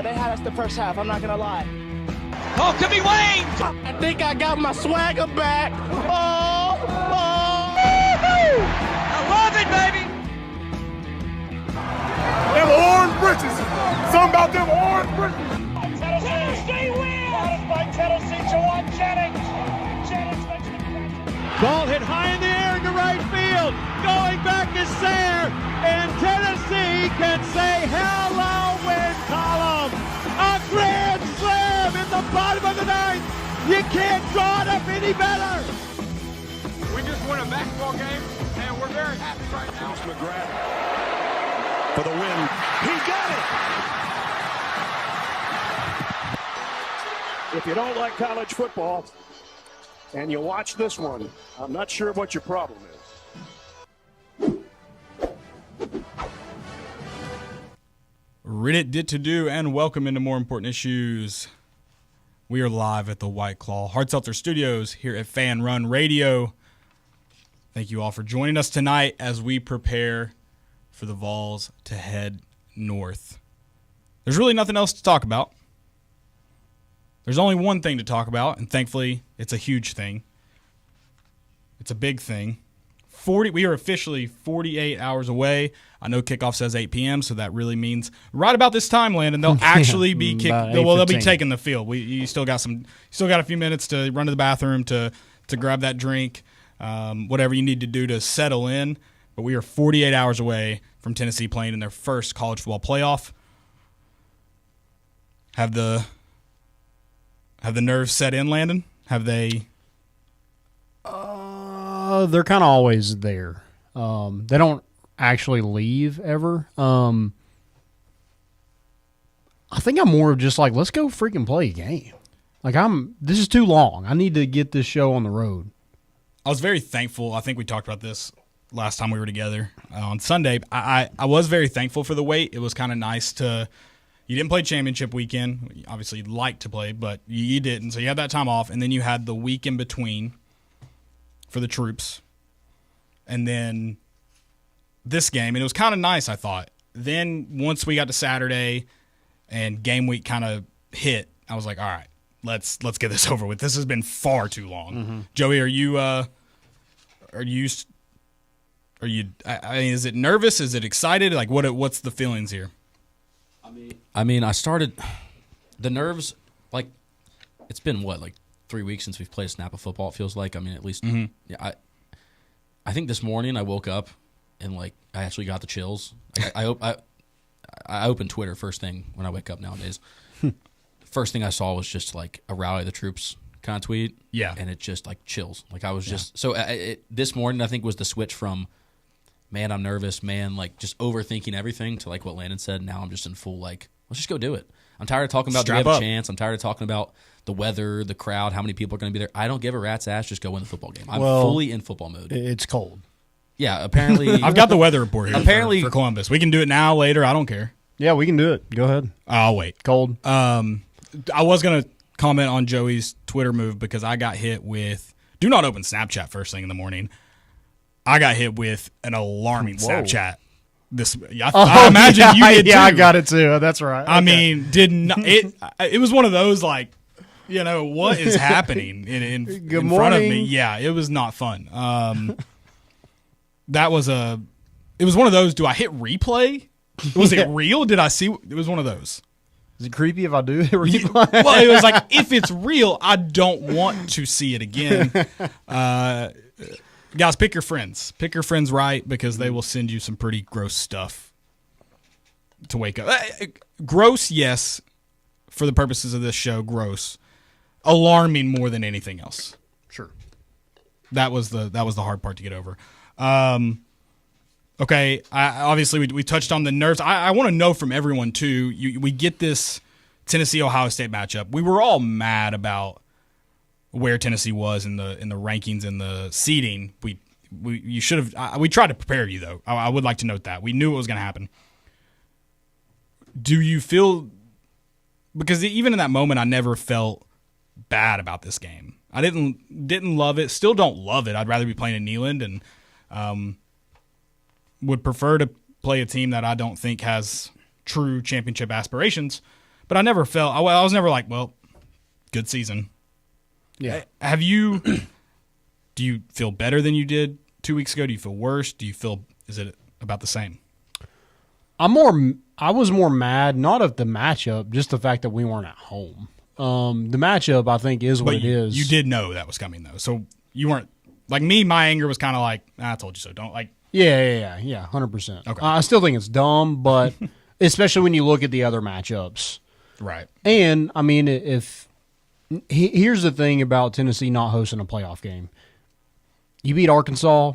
Yeah, they had us the first half. I'm not going to lie. Oh, could be Wayne! I think I got my swagger back. Oh! I love it, baby! Them orange britches. Something about them orange britches. Tennessee wins! By Tennessee, Jawan Jennings. Jennings makes the catch. Ball hit high in the air into right field. Going back is Sayre. And Tennessee can say hello, win column. A grand slam in the bottom of the ninth. You can't draw it up any better. We just won a basketball game, and we're very happy right now. McGrath for the win. He got it. If you don't like college football and you watch this one, I'm not sure what your problem is. Reddit did to do, and welcome into More Important Issues. We are live at the White Claw Hard Seltzer Studios here at Fan Run Radio. Thank you all for joining us tonight as we prepare for the Vols to head north. There's really nothing else to talk about. There's only one thing to talk about, and thankfully, it's a huge thing. It's a big thing. We are officially 48 hours away. I know kickoff says 8 p.m., so that really means right about this time, Landon, they'll actually be they'll be taking the field. You still got a few minutes to run to the bathroom to grab that drink, whatever you need to do to settle in. But we are 48 hours away from Tennessee playing in their first college football playoff. Have the nerves set in, Landon? Have they? They're kind of always there. They don't actually leave ever. I think I'm more of just like, let's go freaking play a game. Like this is too long. I need to get this show on the road. I was very thankful. I think we talked about this last time we were together on Sunday. I was very thankful for the wait. It was kind of nice to. You didn't play championship weekend. Obviously, you'd like to play, but you didn't. So you had that time off, and then you had the week in between for the troops, and then this game, and it was kind of nice, I thought. Then once we got to Saturday and game week kind of hit, I was like, all right, let's get this over with. This has been far too long. Mm-hmm. Joey, are you is it nervous? Is it excited? Like what's the feelings here? I mean, I started the nerves, like it's been like 3 weeks since we've played a snap of football, it feels like. I mean, at least yeah, I think this morning I woke up and like I actually got the chills. I opened Twitter first thing when I wake up nowadays. First thing I saw was just like a rally of the troops kind of tweet. Yeah. And it just like chills. Like I was just so this morning I think was the switch from man, I'm nervous, man, like just overthinking everything to like what Landon said. Now I'm just in full like, let's just go do it. I'm tired of talking about do we have a chance. I'm tired of talking about the weather, the crowd, how many people are going to be there. I don't give a rat's ass. Just go win the football game. I'm fully in football mode. It's cold. Yeah, apparently. I've got the weather report here for Columbus. We can do it now, later. I don't care. Yeah, we can do it. Go ahead. I'll wait. Cold. I was going to comment on Joey's Twitter move because I got hit with do not open Snapchat first thing in the morning. I got hit with an alarming Snapchat. I imagine you did too. Yeah, I got it too. That's right. I mean, it was one of those like, you know, what is happening in front of me? Yeah, it was not fun. It was one of those, do I hit replay? Was it real? Did I see? It was one of those. Is it creepy if I do hit replay? Well, it was like, if it's real, I don't want to see it again. Guys, pick your friends. Pick your friends right because they will send you some pretty gross stuff to wake up. Gross, yes, for the purposes of this show, gross. Alarming more than anything else. Sure. That was the hard part to get over. Okay, obviously we touched on the nerves. I want to know from everyone too. We get this Tennessee-Ohio State matchup. We were all mad about where Tennessee was in the rankings and the seeding. You should have. We tried to prepare you though. I would like to note that we knew it was going to happen. Do you feel? Because even in that moment, I never felt bad about this game. I didn't love it. Still don't love it. I'd rather be playing in Neyland and would prefer to play a team that I don't think has true championship aspirations. But I never felt. I was never like, well, good season. Yeah. Have you? Do you feel better than you did 2 weeks ago? Do you feel worse? Is it about the same? I was more mad, not of the matchup, just the fact that we weren't at home. The matchup, I think, is what it is. You did know that was coming, though. So you weren't like me. My anger was kind of like, I told you so. Don't like. Yeah, 100%. Okay. I still think it's dumb, but especially when you look at the other matchups. Right. And I mean, here's the thing about Tennessee not hosting a playoff game. You beat Arkansas,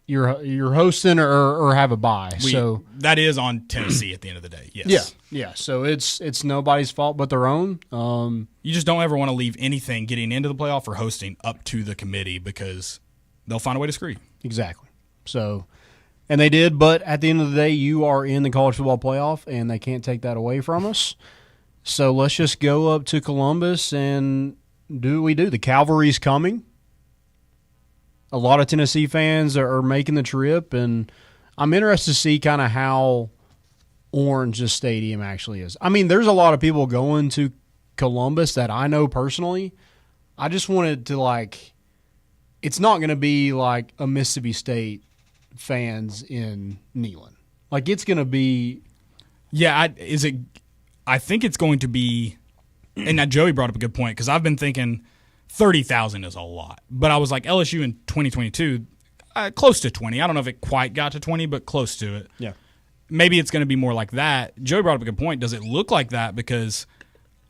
you're hosting or have a bye. So that is on Tennessee at the end of the day. Yes. Yeah. So it's nobody's fault but their own. You just don't ever want to leave anything getting into the playoff or hosting up to the committee because they'll find a way to screw you. Exactly. So, and they did, but at the end of the day, you are in the college football playoff, and they can't take that away from us. So let's just go up to Columbus and do what we do. The cavalry's coming. A lot of Tennessee fans are making the trip, and I'm interested to see kind of how orange this stadium actually is. I mean, there's a lot of people going to Columbus that I know personally. I just wanted to, it's not going to be like a Mississippi State fans in Neyland. It's going to be. Yeah, I think it's going to be. And now Joey brought up a good point because I've been thinking 30,000 is a lot. But I was like, LSU in 2022, close to 20. I don't know if it quite got to 20, but close to it. Yeah. Maybe it's going to be more like that. Joey brought up a good point. Does it look like that because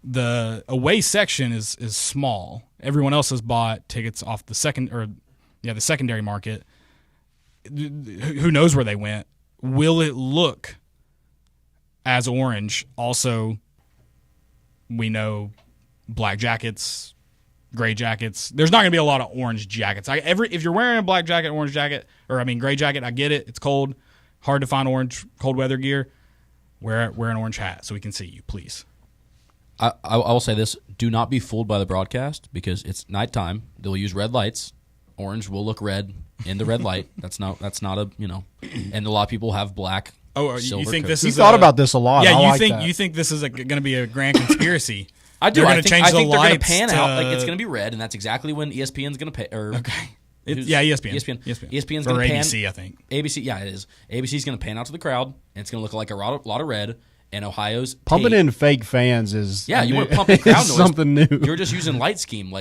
the away section is small? Everyone else has bought tickets off the secondary market. Who knows where they went? Will it look as orange? Also, we know black jackets, gray jackets. There's not going to be a lot of orange jackets. If you're wearing a black jacket, orange jacket, gray jacket, I get it. It's cold, hard to find orange cold weather gear. Wear an orange hat so we can see you, please. I will say this: do not be fooled by the broadcast because it's nighttime. They'll use red lights. Orange will look red in the red . That's not a and a lot of people have black. Oh, you think coats. this is? You thought about this a lot. Yeah, I you think this is going to be a grand conspiracy? I do. They're I going to change think the they're going to lights pan out. It's going to be red, and that's exactly when ESPN's going to pay. Okay. ESPN's ESPN's going to pan. ABC, I think. ABC, yeah, it is. ABC's going to pan out to the crowd, and it's going to look like a lot of red. And Ohio's pumping tape. in fake fans is you want to pump in crowd noise. Something new. You're just using light scheme.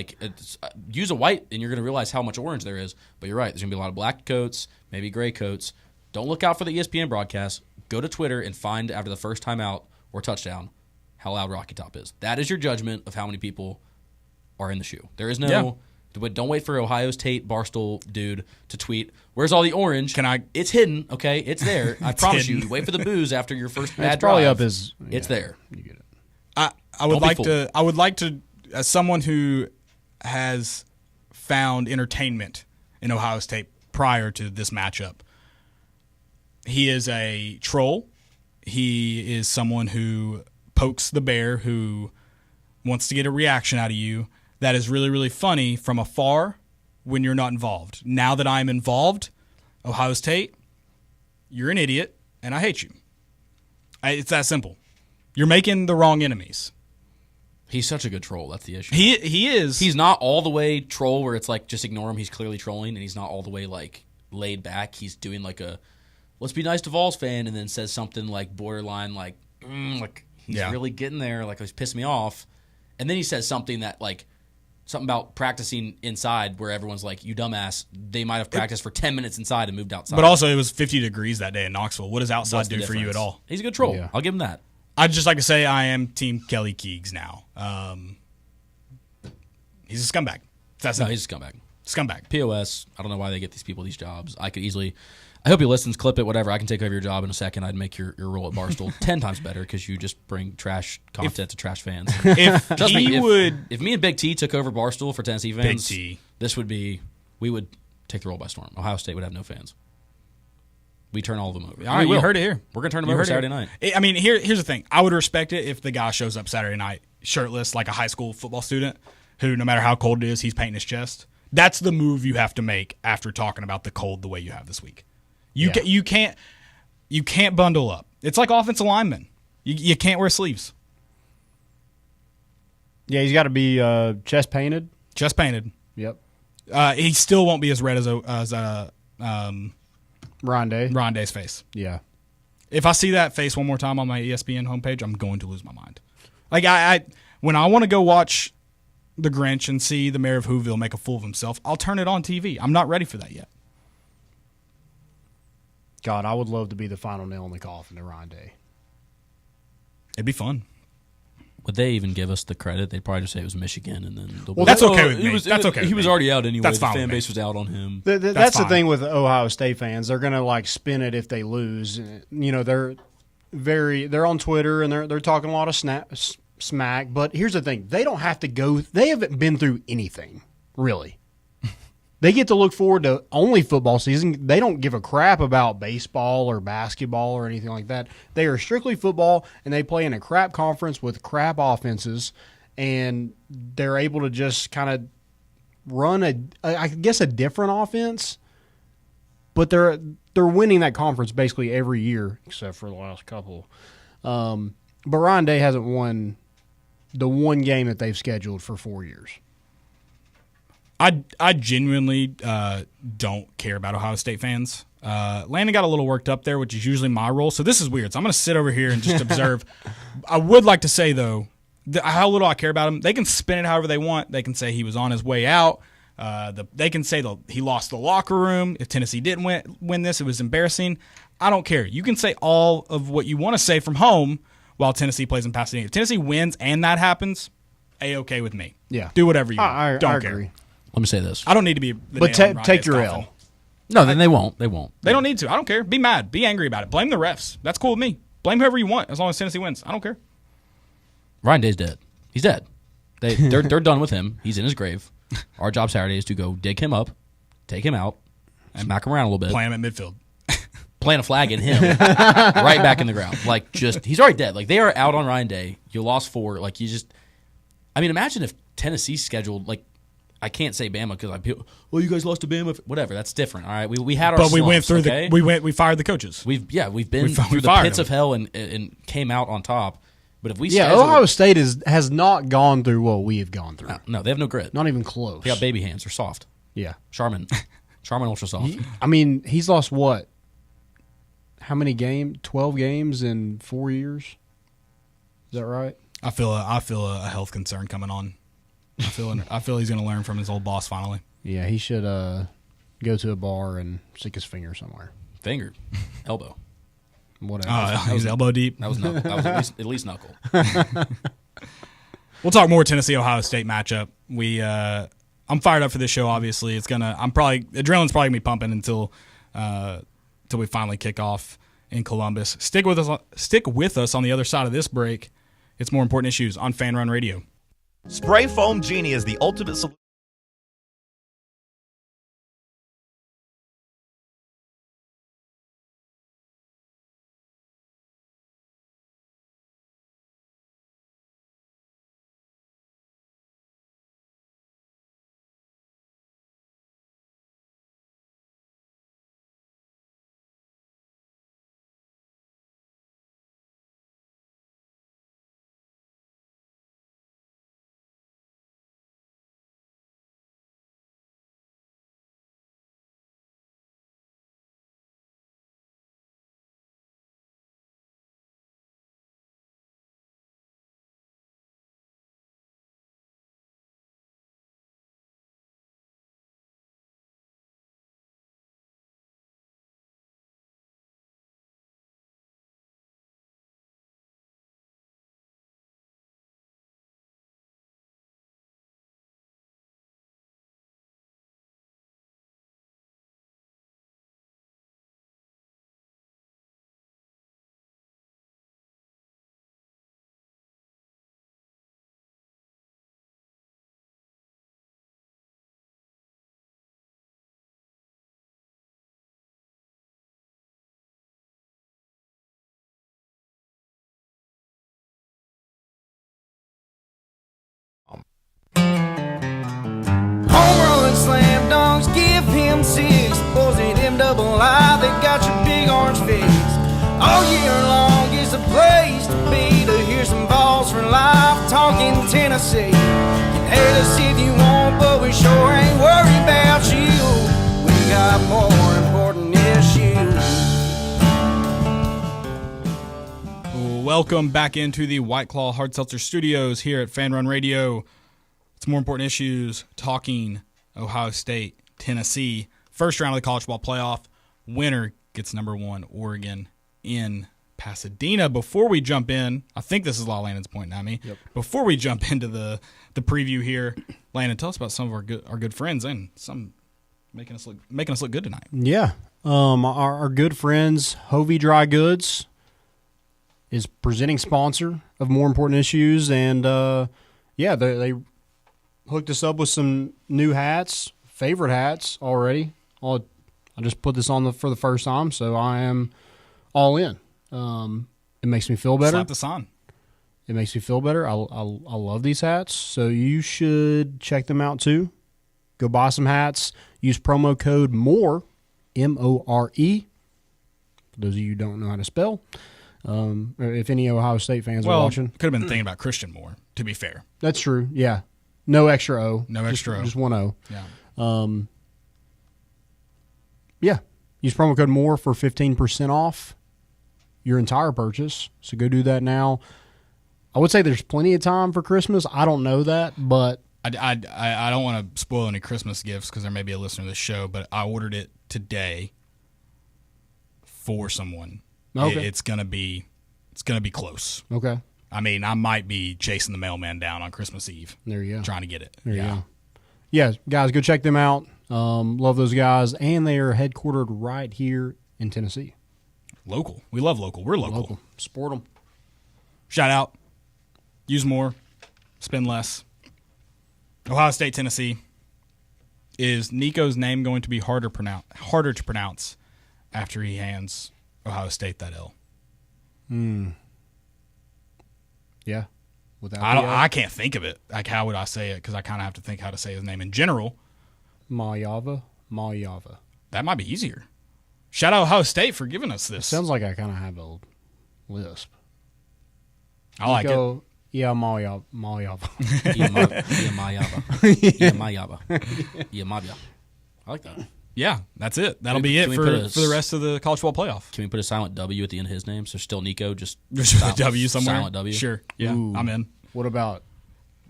Use a white, and you're going to realize how much orange there is. But you're right. There's going to be a lot of black coats, maybe gray coats. Don't look out for the ESPN broadcast. Go to Twitter and find after the first timeout or touchdown how loud Rocky Top is. That is your judgment of how many people are in the shoe. There is no. Yeah. But don't wait for Ohio's Tate Barstool dude to tweet, "Where's all the orange?" It's hidden, okay? It's there. I promise you. Wait for the booze after your first bad drive. Probably up as it's there. You get it. I would like to, as someone who has found entertainment in Ohio State prior to this matchup. He is a troll. He is someone who pokes the bear, who wants to get a reaction out of you. That is really, really funny from afar when you're not involved. Now that I'm involved, Ohio State, you're an idiot, and I hate you. It's that simple. You're making the wrong enemies. He's such a good troll. That's the issue. He is. He's not all the way troll where it's like just ignore him. He's clearly trolling, and he's not all the way laid back. He's doing a let's be nice to Vols fan, and then says something borderline he's really getting there, he's pissing me off, and then he says something that something about practicing inside where everyone's like, you dumbass. They might have practiced for 10 minutes inside and moved outside. But also it was 50 degrees that day in Knoxville. What does outside do for you at all? He's a good troll. Yeah. I'll give him that. I'd just like to say I am Team Kelly Keegs now. He's a scumbag. No, he's a scumbag. Scumbag. POS. I don't know why they get these people these jobs. I hope he listens, clip it, whatever. I can take over your job in a second. I'd make your role at Barstool 10 times better because you just bring trash content to trash fans. If me and Big T took over Barstool for Tennessee fans, we would take the role by storm. Ohio State would have no fans. We turn all of them over. All right, you heard it here. We're going to turn them over Saturday night. I mean, here's the thing. I would respect it if the guy shows up Saturday night shirtless like a high school football student who, no matter how cold it is, he's painting his chest. That's the move you have to make after talking about the cold the way you have this week. You can't bundle up. It's like offensive linemen. You can't wear sleeves. Yeah, he's got to be chest painted. Chest painted. Yep. He still won't be as red as Rondé. face. Yeah. If I see that face one more time on my ESPN homepage, I'm going to lose my mind. Like when I want to go watch The Grinch and see the mayor of Whoville make a fool of himself, I'll turn it on TV. I'm not ready for that yet. God, I would love to be the final nail in the coffin to Rondé. It'd be fun. Would they even give us the credit? They'd probably just say it was Michigan, and then Well, that's okay with me. That's okay. He was already out anyway. That's the fine fan with me. base was out on him. That's the fine. thing with Ohio State fans. They're gonna like spin it if they lose. You know, they're on Twitter and they're talking a lot of smack. But here's the thing: they don't have to go. They haven't been through anything really. They get to look forward to only football season. They don't give a crap about baseball or basketball or anything like that. They are strictly football, and they play in a crap conference with crap offenses, and they're able to just kind of run I guess a different offense, but they're winning that conference basically every year except for the last couple. But Rondé hasn't won the one game that they've scheduled for 4 years. I genuinely don't care about Ohio State fans. Landon got a little worked up there, which is usually my role. So this is weird. So I'm going to sit over here and just observe. I would like to say, though, how little I care about him. They can spin it however they want. They can say he was on his way out. They can say he lost the locker room. If Tennessee didn't win this, it was embarrassing. I don't care. You can say all of what you want to say from home while Tennessee plays in Pasadena. If Tennessee wins and that happens, A-okay with me. Yeah. Do whatever you want. I don't agree. care. Let me say this. I don't need to be But take your L. No, then they won't. They won't. They don't need to. I don't care. Be mad. Be angry about it. Blame the refs. That's cool with me. Blame whoever you want as long as Tennessee wins. I don't care. Rondé's dead. He's dead. They're done with him. He's in his grave. Our job Saturday is to go dig him up, take him out, smack him around a little bit. Play him at midfield. Plant a flag in him right back in the ground. Like, just, he's already dead. Like, they are out on Rondé. You lost 4. Like, you just, I mean, imagine if Tennessee scheduled, like, I can't say Bama because you guys lost to Bama. Whatever, that's different. All right, we had our But slumps, we went through okay? we fired the coaches. We've been We through the fired pits them. of hell and came out on top. But if we Yeah, scheduled, Ohio State has not gone through what we have gone through. no, they have no grit. Not even close. They got baby hands. They're soft. Yeah. Charmin ultra soft. I mean, he's lost what? How many games? 12 games in 4 years? Is that right? I feel a health concern coming on. I feel he's going to learn from his old boss finally. Yeah, he should go to a bar and stick his finger somewhere. Finger, elbow. Whatever. He's elbow deep. That was knuckle. That was at least knuckle. We'll talk more Tennessee Ohio State matchup. I'm fired up for this show. Obviously, adrenaline's probably gonna be pumping until we finally kick off in Columbus. Stick with us on the other side of this break. It's More Important Issues on Fan Run Radio. Spray Foam Genie is the ultimate solution. Home run, slam dunks, give him 6. Boys at MII, they got your big orange face. All year long is the place to be to hear some Vols for life, talking Tennessee. say, you can hate us if you want, but we sure ain't worried about you. We got more important issues. Welcome back into the White Claw Hard Seltzer Studios here at Fan Run Radio. It's More Important Issues, talking Ohio State, Tennessee. First round of the college football playoff. Winner gets number 1, Oregon in Pasadena. Before we jump in, I think this is Law Landon's pointing at me. Yep. Before we jump into the preview here, Landon, tell us about some of our good friends and some making us look good tonight. Yeah. Our good friends, Hovey Dry Goods, is presenting sponsor of More Important Issues, and they hooked us up with some new hats, favorite hats already. I just put this on for the first time, so I am all in. It makes me feel better. Slap this on. It makes me feel better. I love these hats, so you should check them out too. Go buy some hats. Use promo code MORE, M-O-R-E, for those of you who don't know how to spell. If any Ohio State fans are watching. Could have been thinking about Christian Moore, to be fair. That's true, yeah. No extra O. No extra O. Just one O. Yeah. Use promo code MORE for 15% off your entire purchase. So go do that now. I would say there's plenty of time for Christmas. I don't know that, but I don't want to spoil any Christmas gifts because there may be a listener to this show, but I ordered it today for someone. Okay. It's gonna be close. Okay. I mean, I might be chasing the mailman down on Christmas Eve. There you go. Trying to get it. There you go. Yeah, guys, go check them out. Love those guys, and they are headquartered right here in Tennessee. Local. We love local. We're local. Support them. Shout out. Use more. Spend less. Ohio State, Tennessee. Is Nico's name going to be harder to pronounce after he hands Ohio State that L? Yeah. I can't think of it. Like, how would I say it? Because I kind of have to think how to say his name in general. Mayava. That might be easier. Shout out Ohio State for giving us this. It sounds like I kind of have a lisp. I like it. Yeah, Mayava. I like that. Yeah, that's it. That'll be it for the rest of the college football playoff. Can we put a silent W at the end of his name? So still Nico, just a W somewhere. Silent W. Sure. Yeah, Ooh. I'm in. What about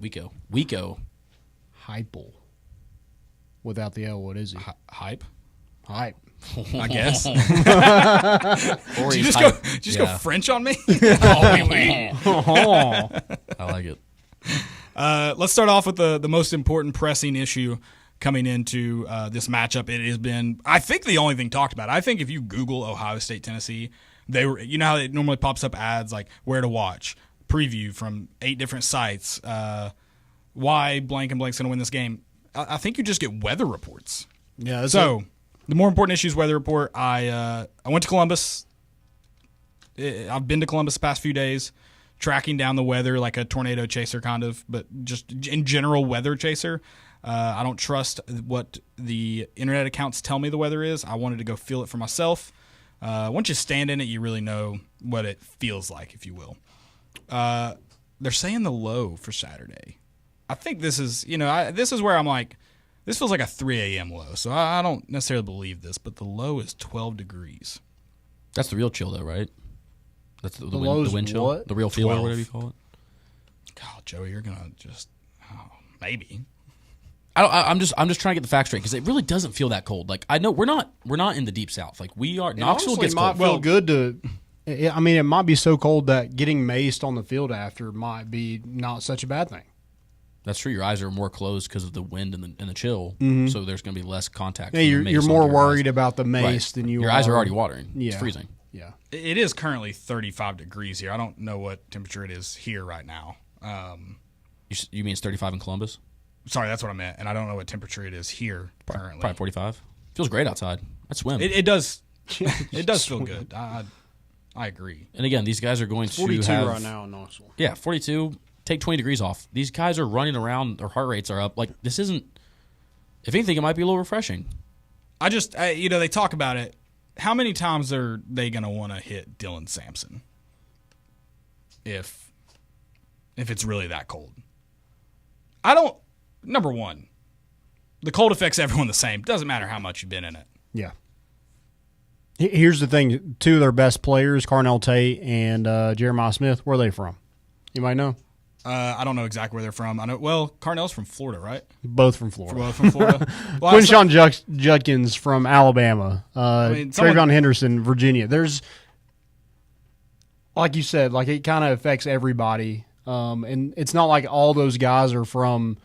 Wico? Heupel? Without the L, what is he? Hype? Hype. I guess. Or Did you he's just go French on me? I like it. Let's start off with the most important pressing issue coming into this matchup. It has been, I think, the only thing talked about. I think if you Google Ohio State, Tennessee, you know how it normally pops up ads like where to watch, preview from 8 different sites, why blank and blank's going to win this game. I think you just get weather reports. Yeah. So the more important issues weather report. I went to Columbus. I've been to Columbus the past few days, tracking down the weather like a tornado chaser kind of, but just in general weather chaser. I don't trust what the internet accounts tell me the weather is. I wanted to go feel it for myself. Once you stand in it, you really know what it feels like, if you will. They're saying the low for Saturday. I think this is, this is where I'm like, this feels like a 3 a.m. low. So I don't necessarily believe this, but the low is 12 degrees. That's the real chill, though, right? That's the wind chill, what? the real feel, 12. or whatever you call it. God, Joey, you're gonna just maybe. I'm just trying to get the facts straight because it really doesn't feel that cold. Like I know we're not in the deep south. Like we are. Knoxville gets cold. It might feel good to. I mean, it might be so cold that getting maced on the field after might be not such a bad thing. That's true. Your eyes are more closed because of the wind and the chill, so there's going to be less contact. Yeah, you're more worried about the mace than you are. Your eyes are already watering. Yeah. It's freezing. Yeah. It is currently 35 degrees here. I don't know what temperature it is here right now. You mean it's 35 in Columbus? Sorry, that's what I meant. And I don't know what temperature it is here currently. Probably 45. Feels great outside. I swim. It does. It does feel good. I agree. And again, these guys are going to 42 have, right now in Knoxville. Yeah, 42. Take 20 degrees off. These guys are running around. Their heart rates are up. Like this isn't. If anything, it might be a little refreshing. They talk about it. How many times are they going to want to hit Dylan Sampson? If it's really that cold. Number one, the cold affects everyone the same. Doesn't matter how much you've been in it. Yeah. Here's the thing. Two of their best players, Carnell Tate and Jeremiah Smith, where are they from? You might know. I don't know exactly where they're from. I know. Well, Carnell's from Florida, right? Both from Florida. Both from Florida. Well, Quinshawn Judkins from Alabama. Trayvon Henderson, Virginia. There's, like you said, like it kind of affects everybody. And it's not like all those guys are from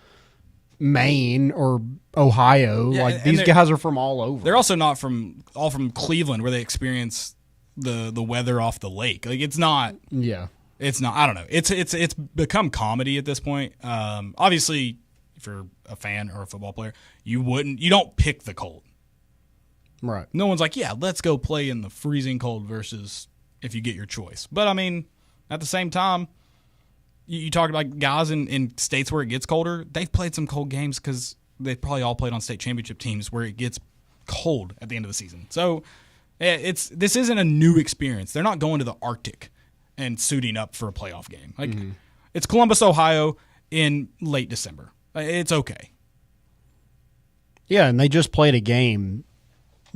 Maine or Ohio. Yeah, like these guys are from all over. They're also not from Cleveland, where they experience the weather off the lake. Like it's not. Yeah. It's not. I don't know. It's become comedy at this point. Obviously, if you're a fan or a football player, you don't pick the cold. Right. No one's like, yeah, let's go play in the freezing cold versus if you get your choice. But I mean, at the same time, you talk about guys in states where it gets colder. They've played some cold games because they probably all played on state championship teams where it gets cold at the end of the season. So this isn't a new experience. They're not going to the Arctic and suiting up for a playoff game. Like It's Columbus, Ohio in late December. It's okay. Yeah, and they just played a game,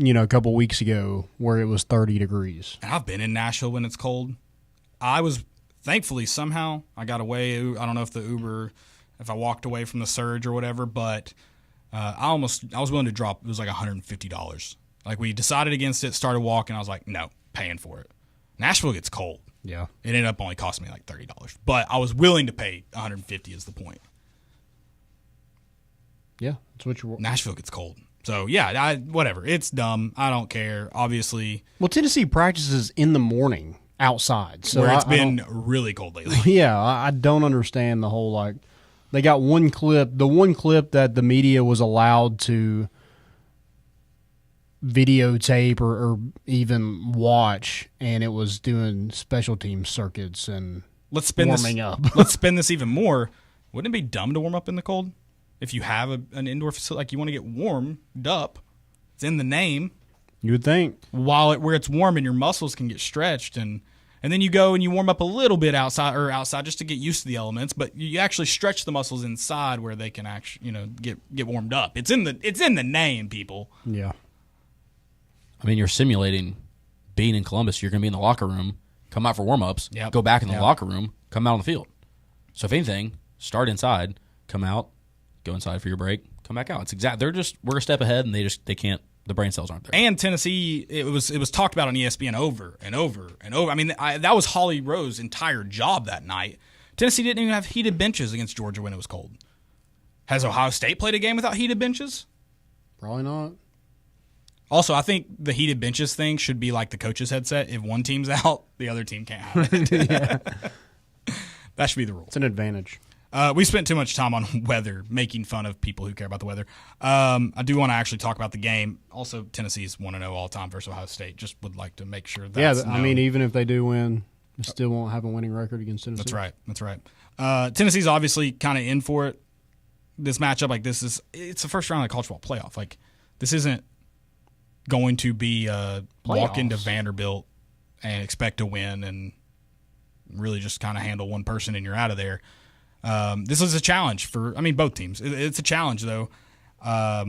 a couple weeks ago where it was 30 degrees. And I've been in Nashville when it's cold. Thankfully, somehow I got away. I don't know if I walked away from the surge or whatever, but I was willing to drop. It was like $150. Like we decided against it, started walking. I was like, no, paying for it. Nashville gets cold. Yeah. It ended up only costing me like $30, but I was willing to pay $150 is the point. Yeah, that's what you're. Nashville gets cold. So, yeah, whatever. It's dumb. I don't care, obviously. Well, Tennessee practices in the morning outside. So where it's been really cold lately. Yeah, I don't understand the whole, like, they got one clip, the one clip that the media was allowed to videotape or even watch, and it was doing special team circuits and warming up. Let's spin this even more. Wouldn't it be dumb to warm up in the cold? If you have an indoor facility, like you want to get warmed up, it's in the name. You would think. Where it's warm and your muscles can get stretched, and then you go and you warm up a little bit outside just to get used to the elements, but you actually stretch the muscles inside where they can actually get warmed up. It's in the name, people. Yeah. I mean, you're simulating being in Columbus. You're going to be in the locker room, come out for warm-ups, Yep. go back in the locker room, come out on the field. So if anything, start inside, come out, go inside for your break, come back out. We're a step ahead, and they can't. The brain cells aren't there. And Tennessee, it was talked about on ESPN over and over and over. I mean, that was Holly Rowe's entire job that night. Tennessee didn't even have heated benches against Georgia when it was cold. Has Ohio State played a game without heated benches? Probably not. Also, I think the heated benches thing should be like the coach's headset. If one team's out, the other team can't have it. Yeah. That should be the rule. It's an advantage. We spent too much time on weather, making fun of people who care about the weather. I do want to actually talk about the game. Also, Tennessee's 1-0 all time versus Ohio State. Just would like to make sure that's known. I mean, even if they do win, they still won't have a winning record against Tennessee. That's right. Tennessee's obviously kind of in for it. This matchup, like it's the first round of the college football playoff. Like this isn't going to be walk into Vanderbilt and expect to win and really just kind of handle one person and you're out of there. This is a challenge for, both teams. It's a challenge, though. I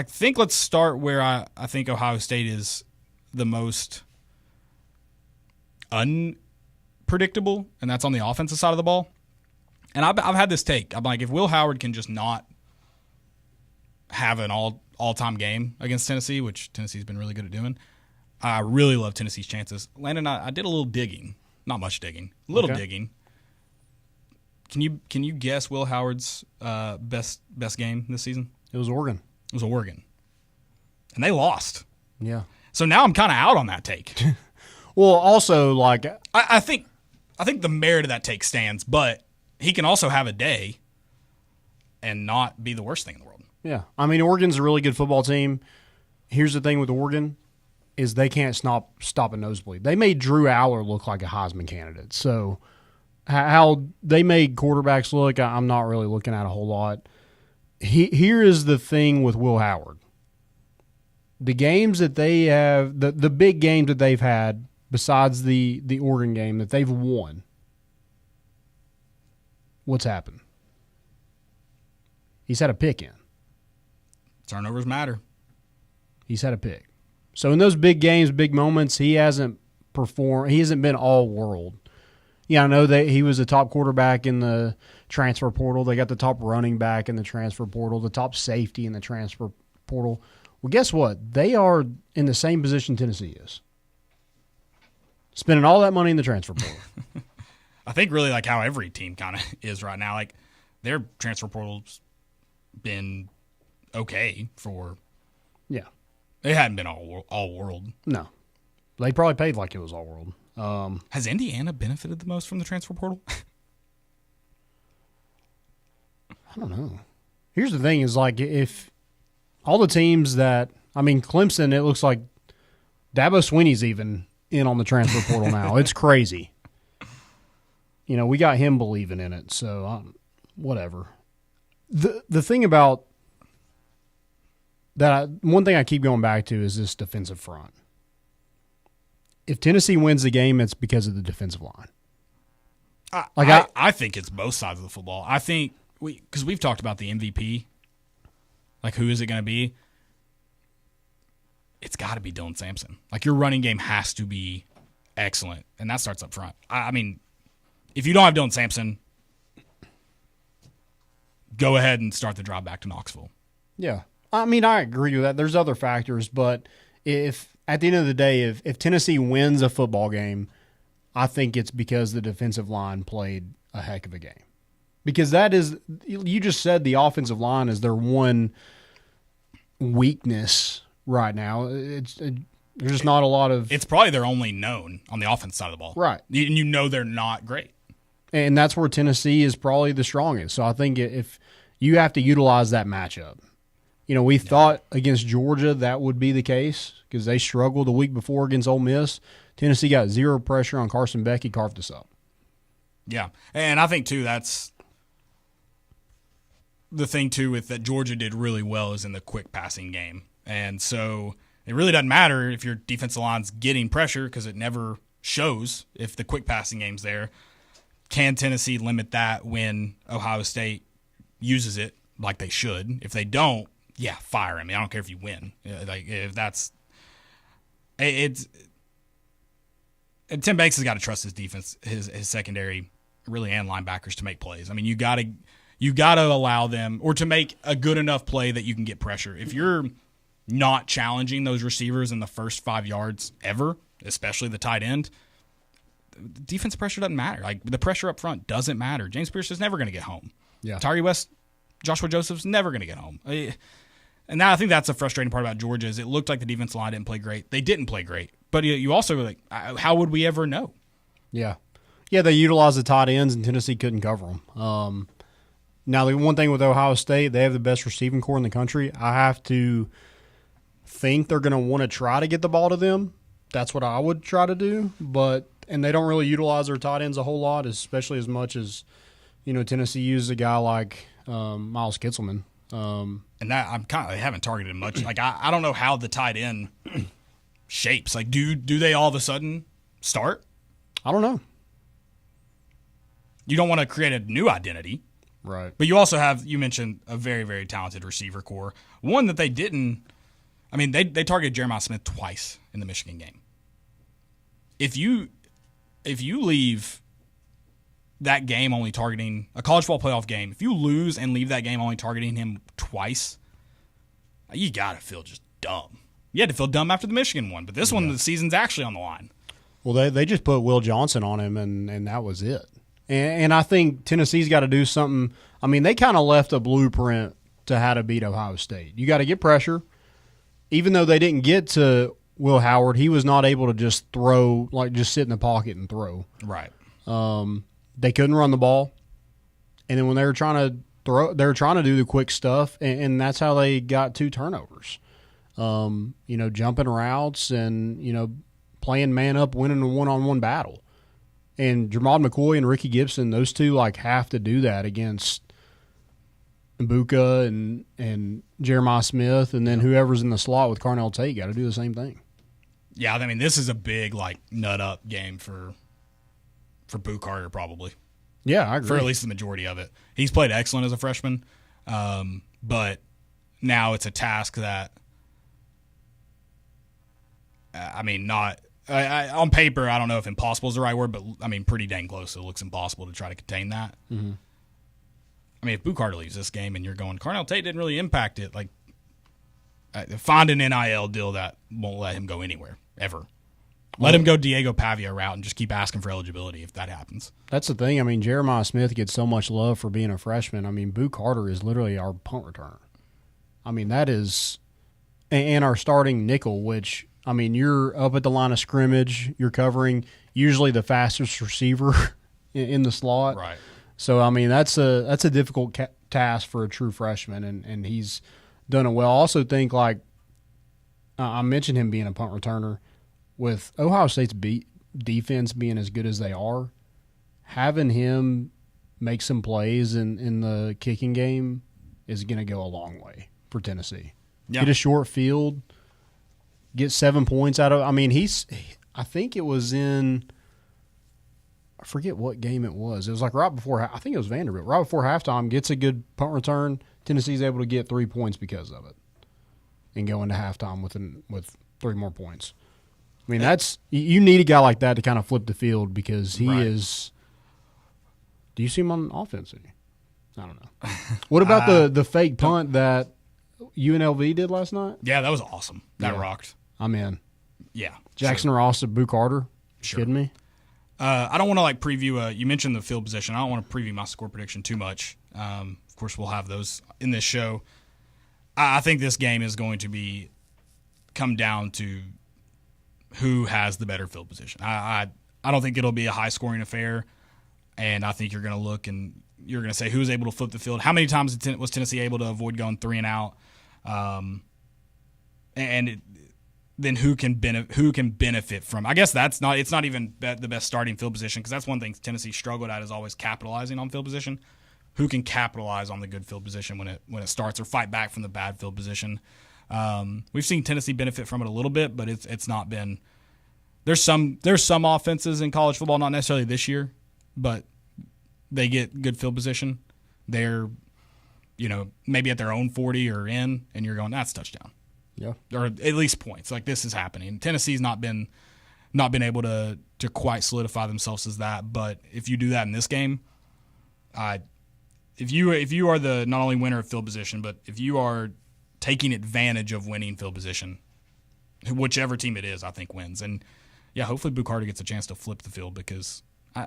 think let's start where I think Ohio State is the most unpredictable, and that's on the offensive side of the ball. And I've had this take. I'm like, if Will Howard can just not have an all-time game against Tennessee, which Tennessee's been really good at doing, I really love Tennessee's chances. Landon, I did a little digging. Not much digging. A little digging. Can you guess Will Howard's best game this season? It was Oregon. It was Oregon. And they lost. Yeah. So now I'm kind of out on that take. Well, also, like I think the merit of that take stands, but he can also have a day and not be the worst thing in the world. Yeah. Oregon's a really good football team. Here's the thing with Oregon is they can't stop a nosebleed. They made Drew Aller look like a Heisman candidate. So how they made quarterbacks look, I'm not really looking at a whole lot. Here is the thing with Will Howard. The games that they have, the big games that they've had, besides the Oregon game that they've won, what's happened? He's had a pick in. Turnovers matter. He's had a pick. So in those big games, big moments, he hasn't performed. He hasn't been all world. Yeah, I know that he was a top quarterback in the transfer portal. They got the top running back in the transfer portal, the top safety in the transfer portal. Well, guess what? They are in the same position Tennessee is. Spending all that money in the transfer portal. I think really like how every team kind of is right now. Like their transfer portal's been okay for. Yeah. They hadn't been all world. No. They probably paid like it was all world. Has Indiana benefited the most from the transfer portal? I don't know. Here's the thing is like if all the teams that – I mean, Clemson, it looks like Dabo Swinney's even in on the transfer portal now. It's crazy. You know, we got him believing in it, so whatever. The thing about that one thing I keep going back to is this defensive front. If Tennessee wins the game, it's because of the defensive line. I think it's both sides of the football. I think because we've talked about the MVP, like who is it going to be? It's got to be Dylan Sampson. Like your running game has to be excellent, and that starts up front. I mean, if you don't have Dylan Sampson, go ahead and start the drive back to Knoxville. Yeah. I mean, I agree with that. There's other factors, but if at the end of the day, if Tennessee wins a football game, I think it's because the defensive line played a heck of a game. Because that is, you just said the offensive line is their one weakness right now. There's just not a lot of. It's probably their only known on the offense side of the ball. Right. And you know they're not great. And that's where Tennessee is probably the strongest. So I think if you have to utilize that matchup. You know, we thought against Georgia that would be the case because they struggled the week before against Ole Miss. Tennessee got zero pressure on Carson Beck. He carved us up. Yeah, and I think, too, that's the thing, too, with that Georgia did really well is in the quick passing game. And so it really doesn't matter if your defensive line's getting pressure because it never shows if the quick passing game's there. Can Tennessee limit that when Ohio State uses it like they should? If they don't, yeah, fire him. I don't care if you win. Like if that's it's and Tim Banks has got to trust his defense, his secondary, really, and linebackers to make plays. I mean, you got to allow them or to make a good enough play that you can get pressure. If you're not challenging those receivers in the first 5 yards ever, especially the tight end, defense pressure doesn't matter. Like the pressure up front doesn't matter. James Pierce is never going to get home. Yeah, Tyree West, Joshua Joseph's never going to get home. And now I think that's the frustrating part about Georgia is it looked like the defensive line didn't play great. They didn't play great. But you also were like, how would we ever know? Yeah. Yeah, they utilized the tight ends, and Tennessee couldn't cover them. Now, the one thing with Ohio State, they have the best receiving core in the country. I have to think they're going to want to try to get the ball to them. That's what I would try to do. And they don't really utilize their tight ends a whole lot, especially as much as, Tennessee uses a guy like Miles Kitselman. And that they haven't targeted him much. Like I don't know how the tight end shapes. Like do they all of a sudden start? I don't know. You don't want to create a new identity, right? But you also have you mentioned a very very talented receiver core. One that they didn't. I mean they targeted Jeremiah Smith twice in the Michigan game. If you leave that game only targeting a college football playoff game, if you lose and leave that game only targeting him twice, you got to feel just dumb. You had to feel dumb after the Michigan one, but this one, the season's actually on the line. Well, they just put Will Johnson on him, and that was it. And I think Tennessee's got to do something. I mean, they kind of left a blueprint to how to beat Ohio State. You got to get pressure. Even though they didn't get to Will Howard, he was not able to just throw, like just sit in the pocket and throw. Right. They couldn't run the ball, and then when they were trying to throw, they were trying to do the quick stuff, and that's how they got 2 turnovers. Jumping routes and playing man up, winning a one-on-one battle. And Jermod McCoy and Ricky Gibson, those two have to do that against Mbuka and Jeremiah Smith, and then whoever's in the slot with Carnell Tate got to do the same thing. Yeah, I mean this is a big nut up game for Boo Carter probably. Yeah, I agree. For at least the majority of it. He's played excellent as a freshman, but now it's a task that, on paper, I don't know if impossible is the right word, but pretty dang close. It looks impossible to try to contain that. Mm-hmm. If Boo Carter leaves this game and you're going, Carnell Tate didn't really impact it, find an NIL deal that won't let him go anywhere, ever. Let him go Diego Pavia route and just keep asking for eligibility if that happens. That's the thing. Jeremiah Smith gets so much love for being a freshman. Boo Carter is literally our punt returner. That is – and our starting nickel, which, you're up at the line of scrimmage. You're covering usually the fastest receiver in the slot. Right. So, that's a difficult task for a true freshman, and he's done it well. I also think, I mentioned him being a punt returner. With Ohio State's defense being as good as they are, having him make some plays in the kicking game is going to go a long way for Tennessee. Yeah. Get a short field, get 7 points out of – I think it was in – I forget what game it was. It was right before – I think it was Vanderbilt. Right before halftime, gets a good punt return. Tennessee's able to get 3 points because of it and go into halftime with 3 more points. That's you need a guy like that to kind of flip the field because he is. Do you see him on offense? I don't know. What about the fake punt that UNLV did last night? Yeah, that was awesome. That rocked. I'm in. Yeah, Jackson Ross to Boo Carter. Sure. Kidding me? I don't want to preview. You mentioned the field position. I don't want to preview my score prediction too much. Of course, we'll have those in this show. I think this game is going to come down to who has the better field position. I don't think it'll be a high-scoring affair, and I think you're going to look and you're going to say who's able to flip the field. How many times was Tennessee able to avoid going 3 and out? Then who can benefit from? I guess it's not even the best starting field position because that's one thing Tennessee struggled at is always capitalizing on field position. Who can capitalize on the good field position when it starts or fight back from the bad field position? We've seen Tennessee benefit from it a little bit, but it's not been. There's some offenses in college football, not necessarily this year, but they get good field position. They're, maybe at their own 40 or in, and you're going, that's touchdown. Yeah, or at least points. This is happening. Tennessee's not been able to quite solidify themselves as that. But if you do that in this game, if you are the not only winner of field position, but if you are taking advantage of winning field position, whichever team it is, I think wins. And, yeah, hopefully Boo Carter gets a chance to flip the field because I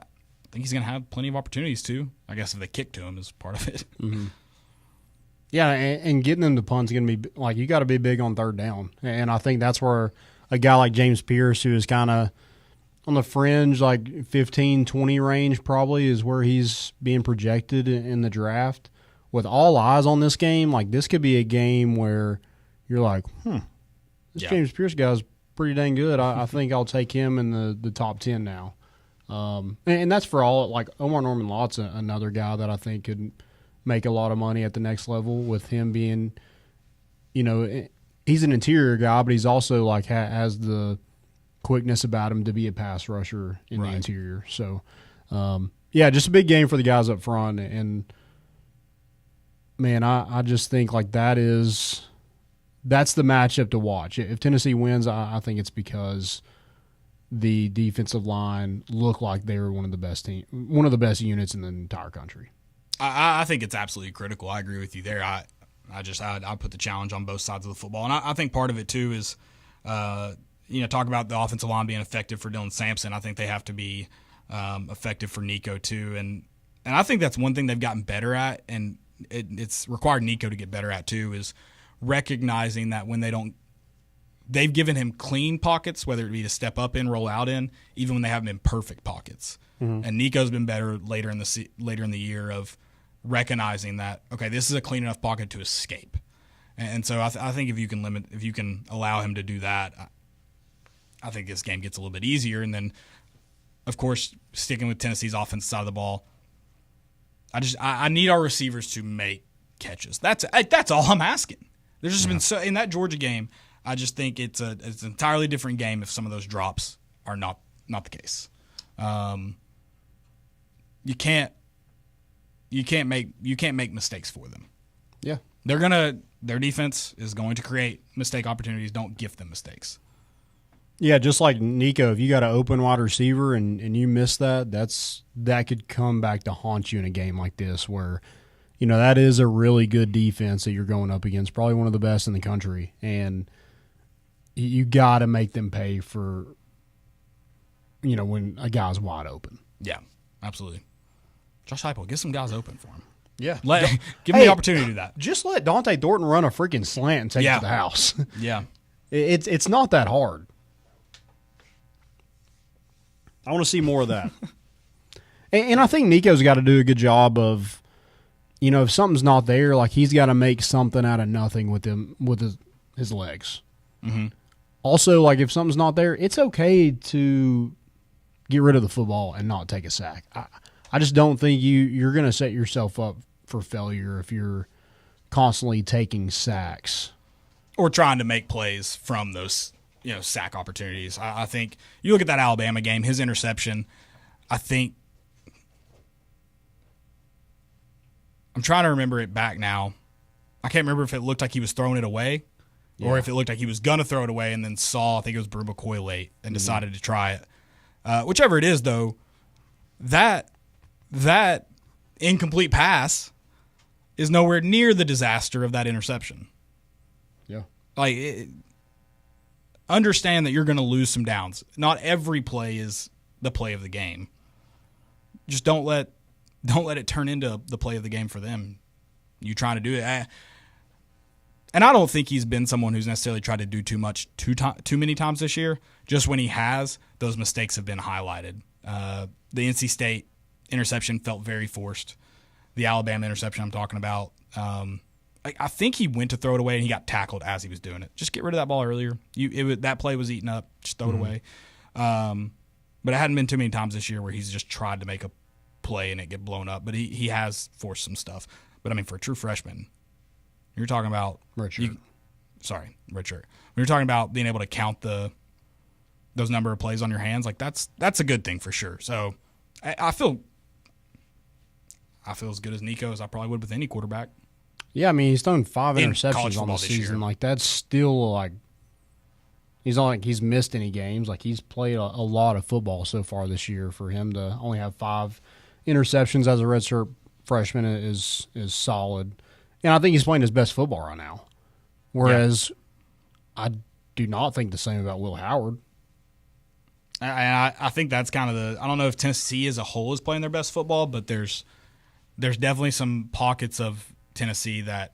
think he's going to have plenty of opportunities too. I guess if they kick to him is part of it. Mm-hmm. Yeah, and getting them to punt's going to be – you got to be big on third down. And I think that's where a guy like James Pierce, who is kind of on the fringe, 15, 20 range probably is where he's being projected in the draft. With all eyes on this game, this could be a game where you're like, this James Pierce guy's pretty dang good. I think I'll take him in the top 10 now. And that's for all, Omar Norman Lott's another guy that I think could make a lot of money at the next level with him being, he's an interior guy, but he's also has the quickness about him to be a pass rusher in the interior. So, just a big game for the guys up front. And, man, I just think that's the matchup to watch. If Tennessee wins, I think it's because the defensive line looked like they were one of the best units in the entire country. I think it's absolutely critical. I agree with you there. I put the challenge on both sides of the football, and I think part of it too is talk about the offensive line being effective for Dylan Sampson. I think they have to be effective for Nico too, and I think that's one thing they've gotten better at, and it's required Nico to get better at too, is recognizing that when they've given him clean pockets, whether it be to step up in, roll out in, even when they haven't been perfect pockets. Mm-hmm. And Nico's been better later in the year of recognizing that, okay, this is a clean enough pocket to escape. And so I think if you can allow him to do that, I think this game gets a little bit easier. And then, of course, sticking with Tennessee's offensive side of the ball, I need our receivers to make catches. That's all I'm asking. There's just been in that Georgia game, I just think it's an entirely different game if some of those drops are not the case. You can't you can't make mistakes for them. Yeah. Their defense is going to create mistake opportunities. Don't gift them mistakes. Yeah, just like Nico, if you got an open wide receiver and you miss that, that could come back to haunt you in a game like this where, that is a really good defense that you're going up against, probably one of the best in the country, and you got to make them pay for, when a guy's wide open. Yeah, absolutely. Josh Heupel, get some guys open for him. Yeah. Give him the opportunity to do that. Just let Dante Thornton run a freaking slant and take it to the house. Yeah. It's not that hard. I want to see more of that. and I think Nico's got to do a good job of, if something's not there, like he's got to make something out of nothing with his legs. Mm-hmm. Also, like if something's not there, it's okay to get rid of the football and not take a sack. I just don't think you're going to set yourself up for failure if you're constantly taking sacks. Or trying to make plays from those, sack opportunities. I think you look at that Alabama game, his interception, I'm trying to remember it back now. I can't remember if it looked like he was throwing it away or if it looked like he was going to throw it away and then saw, I think it was Brew McCoy late and decided to try it. Whichever it is, though, that incomplete pass is nowhere near the disaster of that interception. Yeah. Understand that you're going to lose some downs. Not every play is the play of the game. Just don't let it turn into the play of the game for them. You trying to do it. And I don't think he's been someone who's necessarily tried to do too much too many times this year. Just when he has, those mistakes have been highlighted. The NC State interception felt very forced. The Alabama interception I'm talking about, I think he went to throw it away and he got tackled as he was doing it. Just get rid of that ball earlier. That play was eaten up. Just throw it away. But it hadn't been too many times this year where he's just tried to make a play and it get blown up. But he has forced some stuff. But I mean, for a true freshman, you're talking about redshirt. When you're talking about being able to count those number of plays on your hands, like that's a good thing for sure. So I feel as good as Nico as I probably would with any quarterback. Yeah, I mean, he's thrown 5 in interceptions on the season. Like, that's still, like, he's not like he's missed any games. Like, he's played a lot of football so far this year. For him to only have 5 interceptions as a redshirt freshman is solid. And I think he's playing his best football right now. Whereas I do not think the same about Will Howard. I think that's kind of I don't know if Tennessee as a whole is playing their best football, but there's definitely some pockets of Tennessee that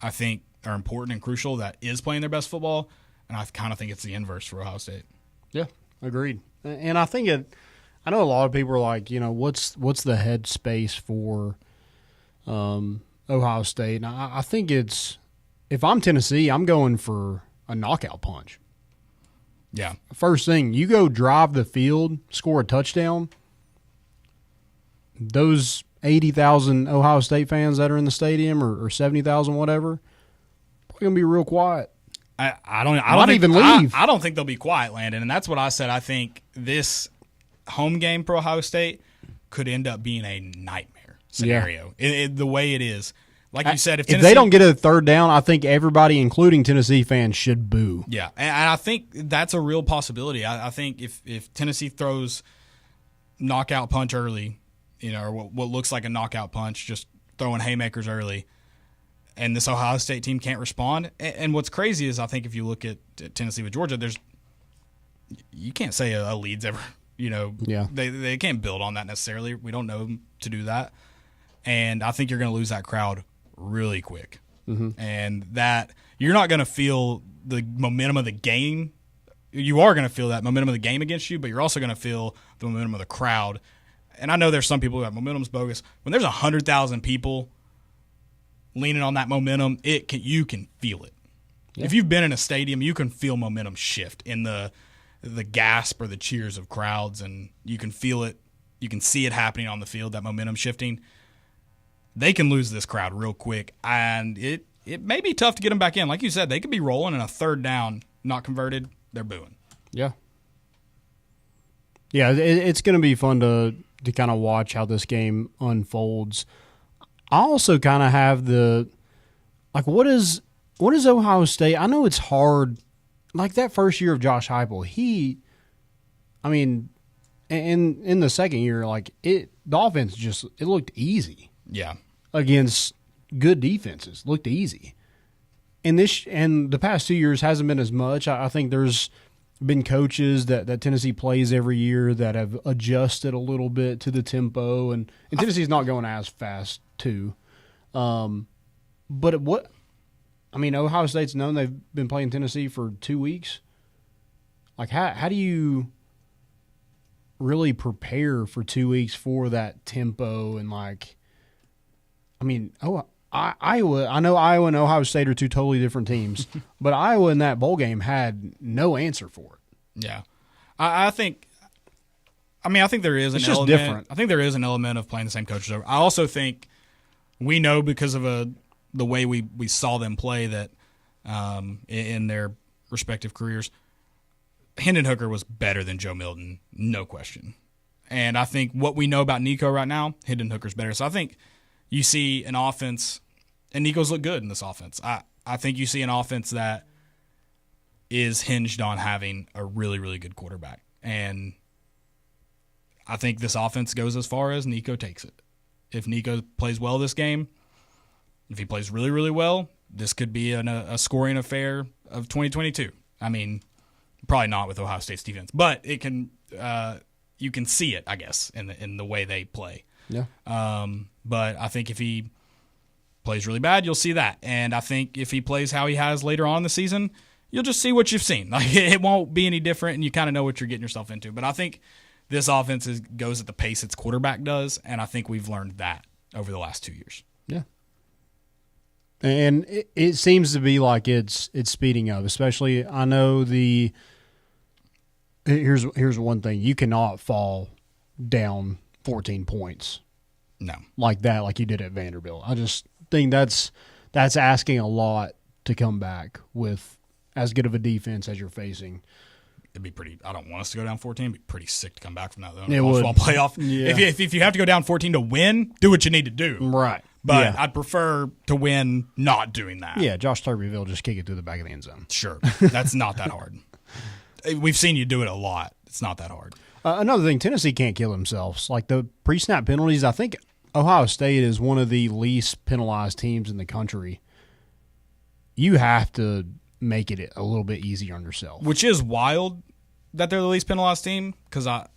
I think are important and crucial that is playing their best football, and I kind of think it's the inverse for Ohio State. Yeah, agreed. And I think I know a lot of people are like, what's the head space for Ohio State? And I think it's, if I'm Tennessee, I'm going for a knockout punch. Yeah. First thing, you go drive the field, score a touchdown, those 80,000 Ohio State fans that are in the stadium or 70,000, whatever, probably going to be real quiet. I don't think, even leave. I don't think they'll be quiet, Landon, and that's what I said. I think this home game for Ohio State could end up being a nightmare scenario. Yeah. The way it is. Like you said, if they don't get a third down, I think everybody, including Tennessee fans, should boo. Yeah, and I think that's a real possibility. I think if Tennessee throws knockout punch early, or what looks like a knockout punch, just throwing haymakers early, and this Ohio State team can't respond. And what's crazy is I think if you look at Tennessee with Georgia, you can't say a lead's ever, they can't build on that necessarily. We don't know them to do that. And I think you're going to lose that crowd really quick. Mm-hmm. And that you're not going to feel the momentum of the game. You are going to feel that momentum of the game against you, but you're also going to feel the momentum of the crowd. And I know there's some people who have momentum's bogus. When there's 100,000 people leaning on that momentum, you can feel it. Yeah. If you've been in a stadium, you can feel momentum shift in the gasp or the cheers of crowds, and you can feel it. You can see it happening on the field, that momentum shifting. They can lose this crowd real quick, and it may be tough to get them back in. Like you said, they could be rolling, and a third down, not converted, they're booing. Yeah. Yeah, it's going to be fun to kind of watch how this game unfolds. I also kind of have what is Ohio State? I know it's hard. Like that first year of Josh Heupel, in the second year, the offense it looked easy. Yeah. Against good defenses, looked easy. And the past 2 years hasn't been as much. I think there's been coaches that Tennessee plays every year that have adjusted a little bit to the tempo, and Tennessee's not going as fast too. But Ohio State's known they've been playing Tennessee for 2 weeks. Like, how do you really prepare for 2 weeks for that tempo and Iowa. I know Iowa and Ohio State are two totally different teams, but Iowa in that bowl game had no answer for it. Yeah, I think there is an just element. Different. I think there is an element of playing the same coaches over. I also think we know because of the way we saw them play that in their respective careers, Hendon Hooker was better than Joe Milton, no question. And I think what we know about Nico right now, Hendon Hooker's better. So I think you see an offense, and Nico's look good in this offense. I think you see an offense that is hinged on having a really, really good quarterback. And I think this offense goes as far as Nico takes it. If Nico plays well this game, if he plays really, really well, this could be a scoring affair of 2022. I mean, probably not with Ohio State's defense, but it can. You can see it, I guess, in the way they play. Yeah. But I think if he plays really bad, you'll see that. And I think if he plays how he has later on in the season, you'll just see what you've seen. Like, it won't be any different, and you kind of know what you're getting yourself into. But I think this offense goes at the pace its quarterback does, and I think we've learned that over the last 2 years. Yeah. And it seems to be like it's speeding up, especially I know here's one thing. You cannot fall down 14 points. No. Like that, like you did at Vanderbilt. I just think that's asking a lot to come back with as good of a defense as you're facing. It'd be pretty. I don't want us to go down 14. It'd be pretty sick to come back from that, though. It would. Playoff. Yeah. If you have to go down 14 to win, do what you need to do. Right. But yeah. I'd prefer to win not doing that. Yeah, Josh Turbyville just kick it through the back of the end zone. Sure. That's not that hard. We've seen you do it a lot. It's not that hard. Another thing, Tennessee can't kill themselves. Like the pre-snap penalties, I think Ohio State is one of the least penalized teams in the country. You have to make it a little bit easier on yourself. Which is wild that they're the least penalized team, because I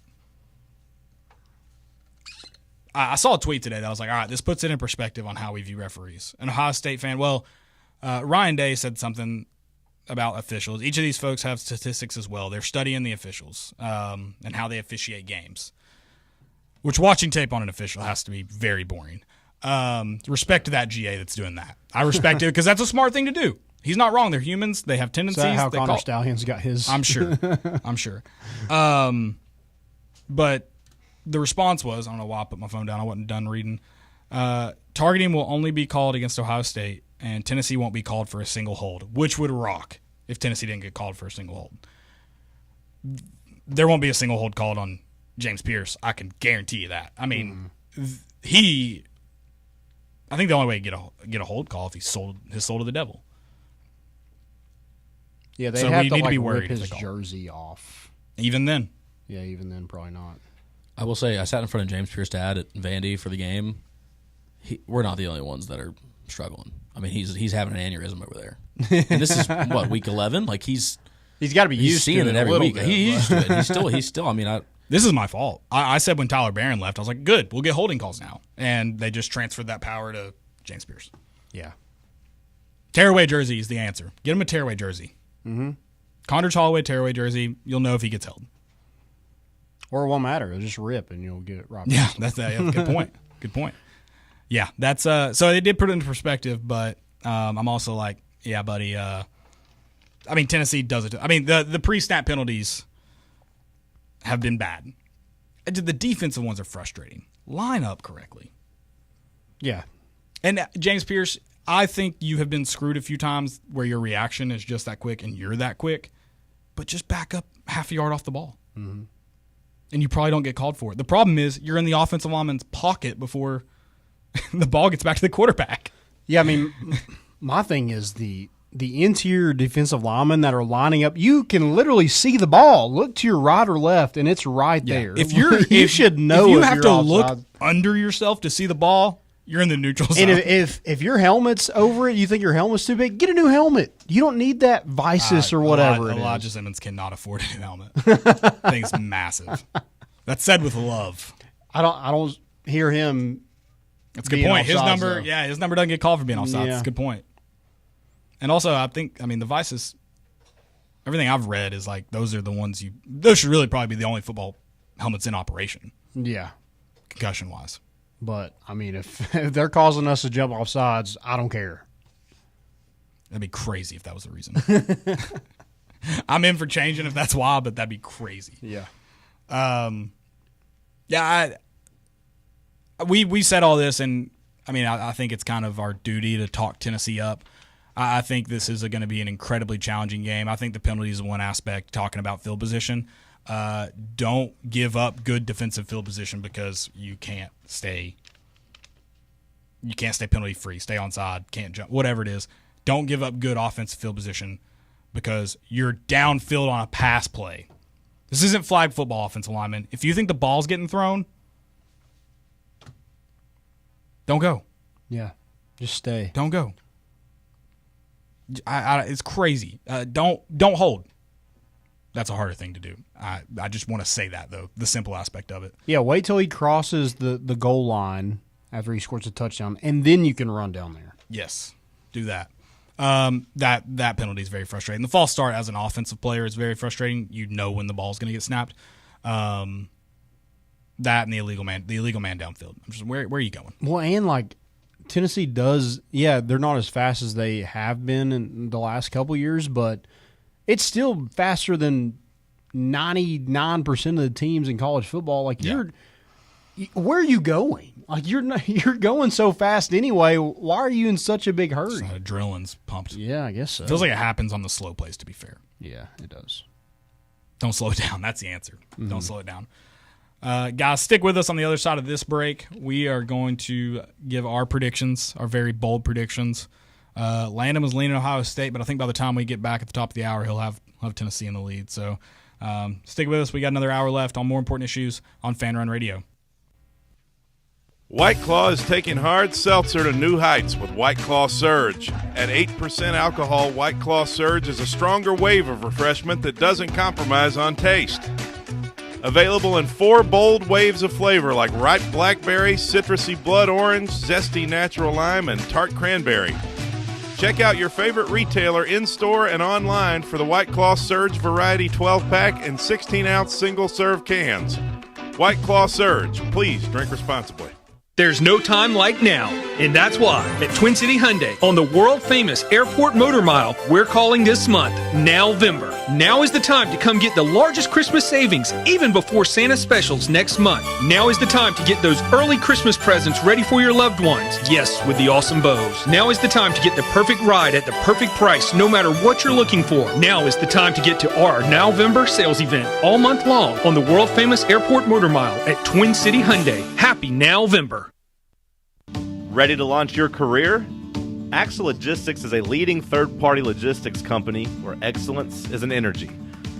saw a tweet today that was like, all right, this puts it in perspective on how we view referees. An Ohio State fan, Ryan Day said something about officials. Each of these folks have statistics as well. They're studying the officials and how they officiate games, which watching tape on an official has to be very boring. Respect to that GA that's doing that. I respect it because that's a smart thing to do. He's not wrong. They're humans. They have tendencies. Is that how Connor Stalions got his? I'm sure. I'm sure. But the response was, I don't know why I put my phone down. I wasn't done reading. Targeting will only be called against Ohio State, and Tennessee won't be called for a single hold, which would rock if Tennessee didn't get called for a single hold. There won't be a single hold called on James Pierce. I can guarantee you that. I mean, I think the only way to get a hold call if he sold his soul to the devil. Yeah, they So have we to need to like be worried rip if his they call. jersey off. Even then. Yeah, even then, probably not. I will say, I sat in front of James Pierce's dad at Vandy for the game. We're not the only ones that are struggling. I mean, he's having an aneurysm over there. And this is, what, week 11? Like, he's got to be used seeing to it every a little week. bit, He's used to it. He's still, I mean, This is my fault. I said when Tyler Barron left, I was like, good, we'll get holding calls now. And they just transferred that power to James Pierce. Yeah. Tearaway jersey is the answer. Get him a tearaway jersey. Mm-hmm. Condredge Holloway tearaway jersey. You'll know if he gets held. Or it won't matter. It'll just rip and you'll get it right. Yeah, that's good point. Good point. Yeah, that's so they did put it into perspective, but I'm also like, yeah, buddy. I mean, Tennessee does it. I mean, the pre-snap penalties have been bad. The defensive ones are frustrating. Line up correctly. Yeah. And James Pierce, I think you have been screwed a few times where your reaction is just that quick and you're that quick, but just back up half a yard off the ball. Mm-hmm. And you probably don't get called for it. The problem is you're in the offensive lineman's pocket before the ball gets back to the quarterback. Yeah, I mean, my thing is the interior defensive linemen that are lining up. You can literally see the ball. Look to your right or left, and it's right there. If you're, you should know. If you if have you're to offside. look under yourself to see the ball, you're in the neutral zone. And if your helmet's over it, you think your helmet's too big, get a new helmet. You don't need that Visus or whatever it is. Elijah Simmons cannot afford a new helmet. Thing's massive. That's said with love. I don't hear him. That's a good point. His number, though. his number doesn't get called for being offside. Yeah. That's a good point. And also, the Visus, everything I've read is like those are the ones those should really probably be the only football helmets in operation. Yeah. Concussion wise. But, I mean, if they're causing us to jump off sides, I don't care. That'd be crazy if that was the reason. I'm in for changing if that's why, but that'd be crazy. Yeah. We said all this, and I think it's kind of our duty to talk Tennessee up. I think this is going to be an incredibly challenging game. I think the penalty is one aspect, talking about field position. Don't give up good defensive field position because you can't stay penalty free, stay onside, can't jump, whatever it is. Don't give up good offensive field position because you're downfield on a pass play. This isn't flag football, offensive lineman. If you think the ball's getting thrown, don't go. Yeah. Just stay. Don't go. It's crazy. Don't hold. That's a harder thing to do. I just want to say that, though, the simple aspect of it. Yeah, wait till he crosses the goal line after he scores a touchdown, and then you can run down there. Yes, do that. That penalty is very frustrating. The false start as an offensive player is very frustrating. You know when the ball is going to get snapped. That and the illegal man downfield. I'm just where are you going? Well, and like Tennessee does, they're not as fast as they have been in the last couple years, but it's still faster than 99% of the teams in college football. Like where are you going? Like you're going so fast anyway. Why are you in such a big hurry? Adrenaline's pumped. Yeah, I guess so. Feels like it happens on the slow plays, to be fair. Yeah, it does. Don't slow it down. That's the answer. Mm-hmm. Don't slow it down. Guys, stick with us on the other side of this break. We are going to give our predictions, our very bold predictions. Landon was leaning Ohio State, but I think by the time we get back at the top of the hour, he'll have Tennessee in the lead. So stick with us. We got another hour left on More Important Issues on Fan Run Radio. White Claw is taking hard seltzer to new heights with White Claw Surge. At 8% alcohol, White Claw Surge is a stronger wave of refreshment that doesn't compromise on taste. Available in 4 bold waves of flavor like ripe blackberry, citrusy blood orange, zesty natural lime, and tart cranberry. Check out your favorite retailer in-store and online for the White Claw Surge Variety 12-pack and 16-ounce single-serve cans. White Claw Surge. Please drink responsibly. There's no time like now, and that's why at Twin City Hyundai on the world-famous Airport Motor Mile, we're calling this month Nowvember. Now is the time to come get the largest Christmas savings, even before Santa specials next month. Now is the time to get those early Christmas presents ready for your loved ones. Yes, with the awesome bows. Now is the time to get the perfect ride at the perfect price, no matter what you're looking for. Now is the time to get to our Nowvember sales event all month long on the world-famous Airport Motor Mile at Twin City Hyundai. Happy Nowvember. Ready to launch your career? Axle Logistics is a leading third-party logistics company where excellence is an energy.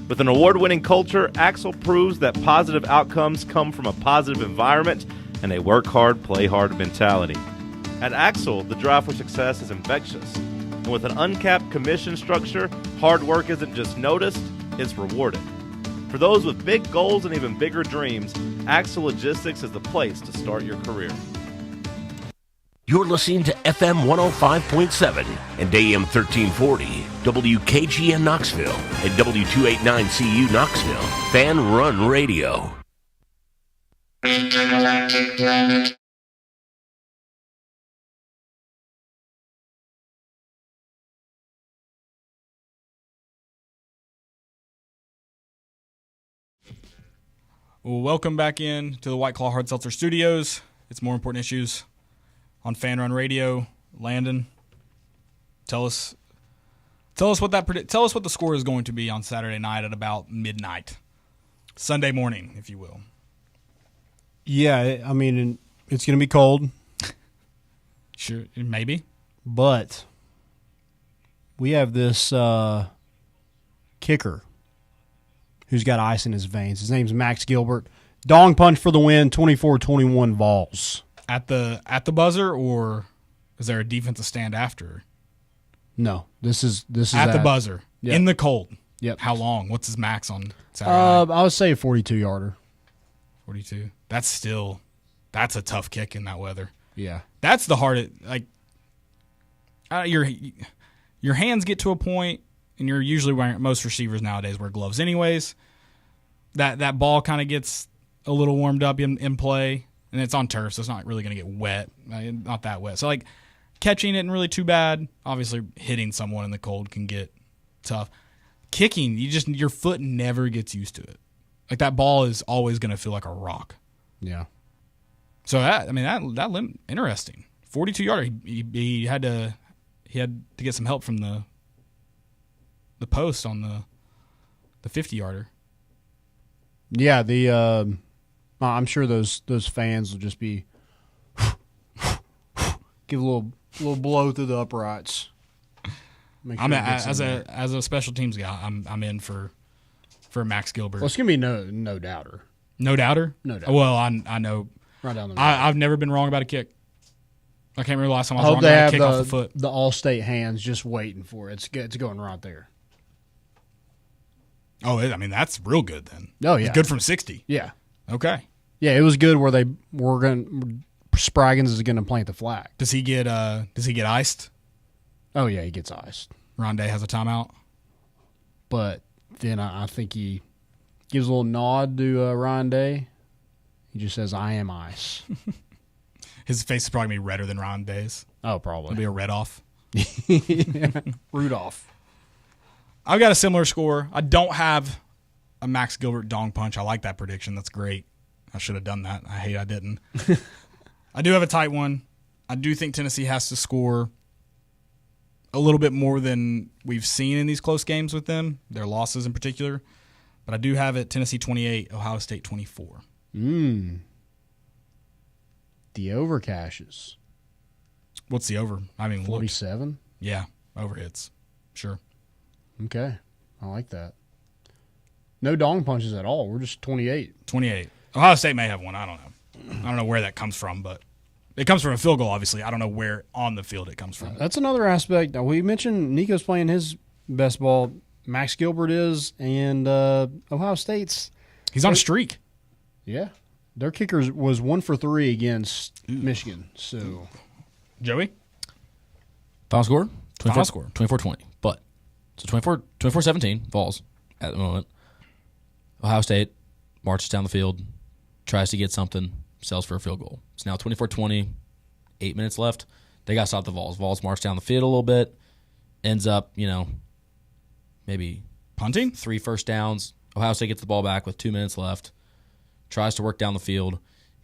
With an award-winning culture, Axle proves that positive outcomes come from a positive environment and a work hard, play hard mentality. At Axle, the drive for success is infectious. And with an uncapped commission structure, hard work isn't just noticed, it's rewarded. For those with big goals and even bigger dreams, Axle Logistics is the place to start your career. You're listening to FM 105.7 and AM 1340, WKGN Knoxville, and W289CU Knoxville, Fan Run Radio. Well, welcome back in to the White Claw Hard Seltzer Studios. It's More Important Issues on Fan Run Radio. Landon, tell us what the score is going to be on Saturday night at about midnight, Sunday morning, if you will. Yeah, I mean, it's going to be cold. Sure, maybe. But we have this kicker who's got ice in his veins. His name's Max Gilbert. Dong punch for the win, 24-21 Vols. At the buzzer, or is there a defensive stand after? No, this is at the buzzer. Yep. In the cold. Yep. How long? What's his max on Saturday? I would say a 42-yarder. 42. That's a tough kick in that weather. Yeah. That's the hardest. Like, your hands get to a point, and you're usually wearing, most receivers nowadays wear gloves anyways. That ball kind of gets a little warmed up in play, and it's on turf, so it's not really going to get wet. Not that wet. So, like, catching it isn't really too bad. Obviously, hitting someone in the cold can get tough. Kicking, your foot never gets used to it. Like, that ball is always going to feel like a rock. Yeah. So that interesting. 42-yarder. He had to get some help from the post on the 50-yarder. Yeah, I'm sure those fans will just be give a little blow through the uprights. Sure as a special teams guy, I'm in for Max Gilbert. Well, it's gonna be no doubter. No doubter? No doubter. Well, I know. Right down the middle. I've never been wrong about a kick. I can't remember the last time I was hope wrong they about have a kick off the foot. The All-State hands just waiting for it. It's going right there. Oh, that's real good then. Oh, yeah. It's good from 60. Yeah. Okay. Yeah, it was good where they were going. Spraggins is going to plant the flag. Does he get iced? Oh yeah, he gets iced. Rondé has a timeout. But then I think he gives a little nod to Rondé. He just says, "I am ice." His face is probably going to be redder than Rondé's. Oh, probably. It'll be a red off. Rudolph. I've got a similar score. I don't have a Max Gilbert dong punch. I like that prediction. That's great. I should have done that. I hate I didn't. I do have a tight one. I do think Tennessee has to score a little bit more than we've seen in these close games with them, their losses in particular. But I do have it Tennessee 28, Ohio State 24. The over cashes. What's the over? 47? Yeah, over hits. Sure. Okay. I like that. No dong punches at all. We're just 28. 28. Ohio State may have one. I don't know. I don't know where that comes from, but it comes from a field goal, obviously. I don't know where on the field it comes from. That's another aspect. Now, we mentioned Nico's playing his best ball. Max Gilbert is, and Ohio State's. He's on a streak. Yeah. Their kicker was 1 for 3 against Michigan. So, Joey? Final score? Final score. 24-20. But, so 24-17, Vols at the moment. Ohio State marches down the field, tries to get something, sells for a field goal. It's now 24-20, 8 minutes left. They got to stop the Vols. Vols march down the field a little bit, ends up, maybe punting? 3 first downs. Ohio State gets the ball back with 2 minutes left, tries to work down the field.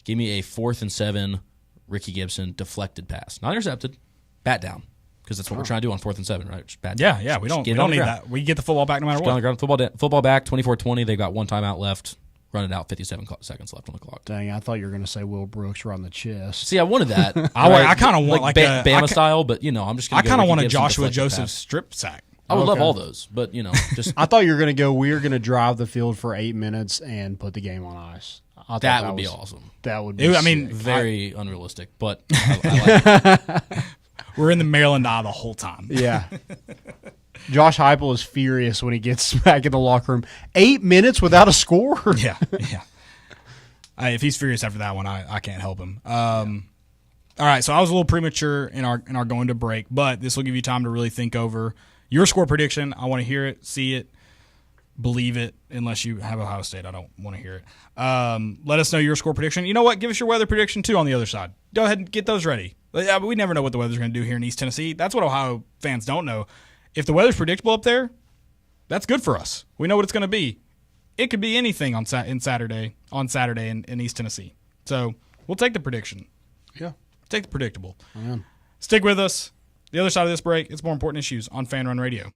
Give me a 4th and 7, Ricky Gibson, deflected pass. Not intercepted, bat down. Because that's what we're trying to do on 4th and 7, right? Just bat down. Yeah, we don't need that. We get the football back no matter what. Get on the ground, football back, 24-20. They've got 1 timeout left. Run it out, 57 seconds left on the clock. Dang, I thought you were going to say Will Brooks right on the chest. See, I wanted that. I kind of want like a Bama style, but I'm just going to. I kind of want a Joshua Joseph strip sack. I would love all those, but just. I thought you were going to go. We're going to drive the field for 8 minutes and put the game on ice. That would be awesome. That would be. Very unrealistic, but I like it. We're in the Maryland eye the whole time. Yeah. Josh Heupel is furious when he gets back in the locker room. 8 minutes without a score? Yeah. If he's furious after that one, I can't help him. All right, so I was a little premature in our going to break, but this will give you time to really think over your score prediction. I want to hear it, see it, believe it, unless you have Ohio State. I don't want to hear it. Let us know your score prediction. You know what? Give us your weather prediction, too, on the other side. Go ahead and get those ready. Yeah, but we never know what the weather's going to do here in East Tennessee. That's what Ohio fans don't know. If the weather's predictable up there, that's good for us. We know what it's going to be. It could be anything on Saturday in East Tennessee. So we'll take the prediction. Yeah. Take the predictable. Man. Stick with us. The other side of this break, it's more important issues on Fan Run Radio.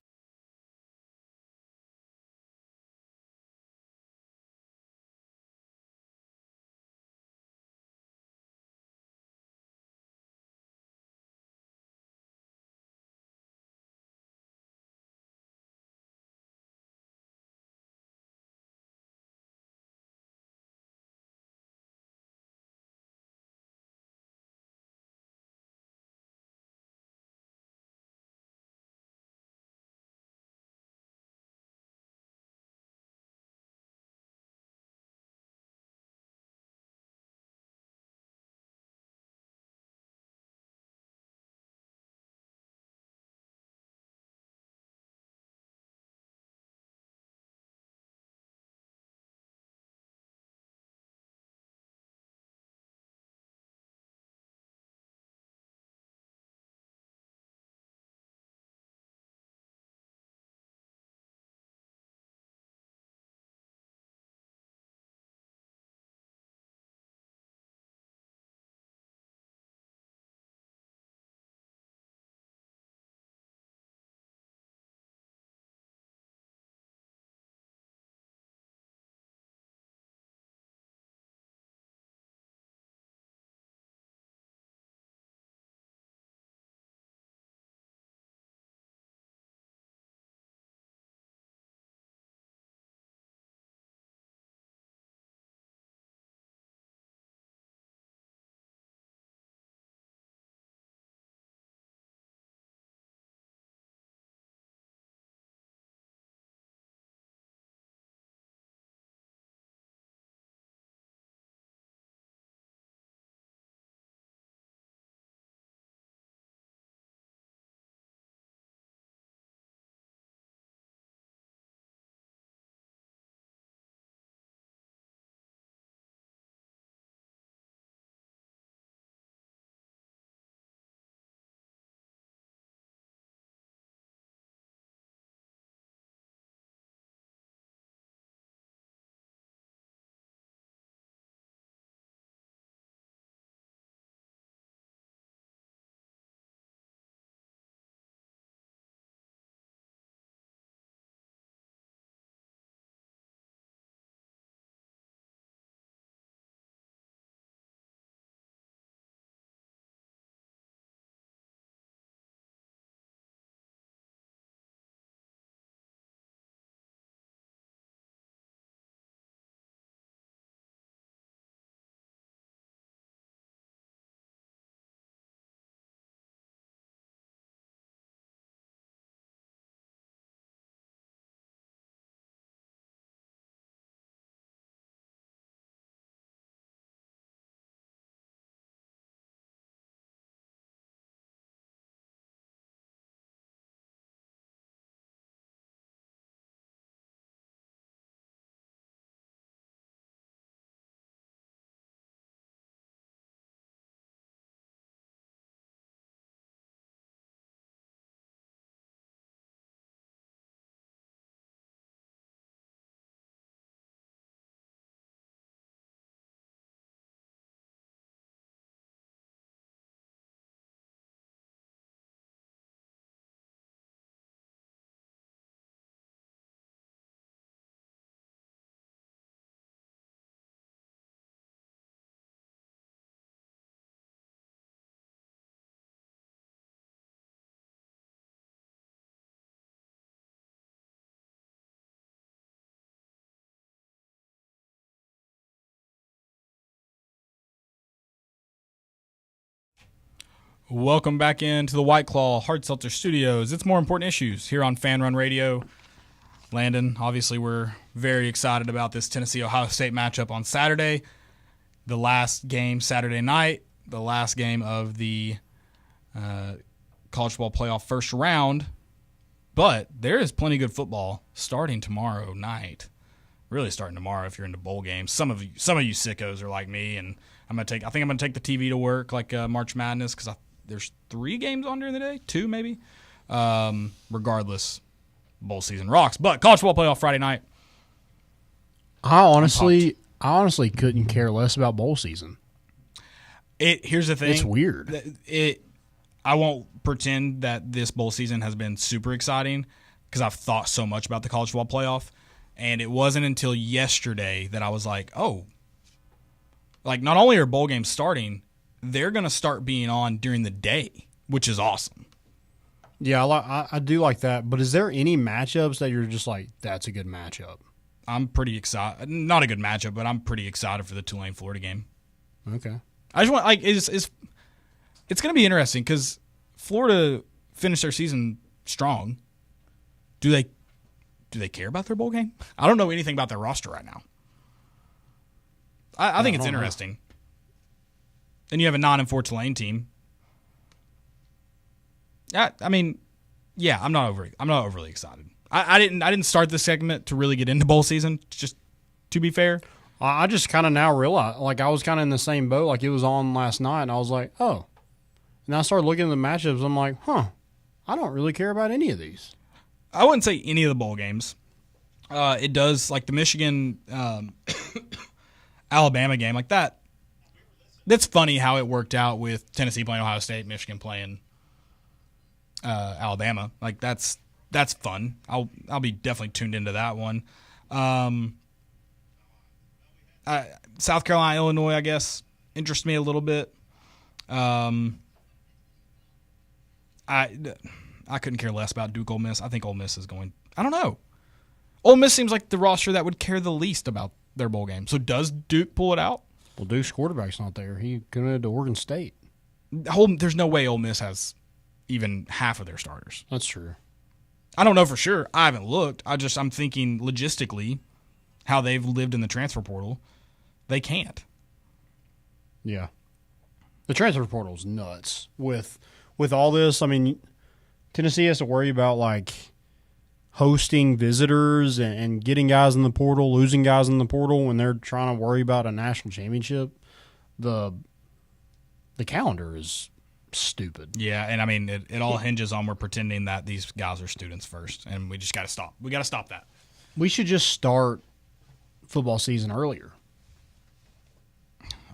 Welcome back into the White Claw Hard Seltzer Studios. It's More Important Issues here on Fan Run Radio. Landon, obviously we're very excited about this Tennessee-Ohio State matchup on Saturday. The last game Saturday night, the last game of the college football playoff first round. But there is plenty of good football starting tomorrow night. Really starting tomorrow if you're into bowl games. Some of you sickos are like me, and I think I'm gonna take the TV to work like March Madness because there's 3 games on during the day, 2 maybe. Regardless, bowl season rocks. But college football playoff Friday night. I honestly couldn't care less about bowl season. Here's the thing. It's weird. I won't pretend that this bowl season has been super exciting because I've thought so much about the college football playoff, and it wasn't until yesterday that I was like, oh, like not only are bowl games starting, they're going to start being on during the day, which is awesome. Yeah, I do like that. But is there any matchups that you're just like, that's a good matchup? I'm pretty excited. Not a good matchup, but I'm pretty excited for the Tulane-Florida game. Okay. I just want it's going to be interesting because Florida finished their season strong. Do they care about their bowl game? I don't know anything about their roster right now. I think it's interesting. Know. And you have a 9-4 Tulane team. I mean, yeah, I'm not overly excited. I didn't start this segment to really get into bowl season. Just to be fair, I just kind of now realize, like I was kind of in the same boat. Like it was on last night, and I was like, oh. And I started looking at the matchups. I'm like, I don't really care about any of these. I wouldn't say any of the bowl games. It does like the Michigan Alabama game like that. That's funny how it worked out with Tennessee playing Ohio State, Michigan playing Alabama. Like that's fun. I'll be definitely tuned into that one. South Carolina, Illinois, I guess interests me a little bit. I couldn't care less about Duke Ole Miss. I think Ole Miss is going. I don't know. Ole Miss seems like the roster that would care the least about their bowl game. So does Duke pull it out? Well, Duke's quarterback's not there. He committed to Oregon State. There's no way Ole Miss has even half of their starters. That's true. I don't know for sure. I haven't looked. I'm thinking logistically how they've lived in the transfer portal. They can't. Yeah. The transfer portal's nuts. With all this, I mean, Tennessee has to worry about like hosting visitors and getting guys in the portal, losing guys in the portal when they're trying to worry about a national championship. The calendar is stupid. Yeah, and I mean it all hinges on we're pretending that these guys are students first, and we just got to stop. We got to stop that. We should just start football season earlier.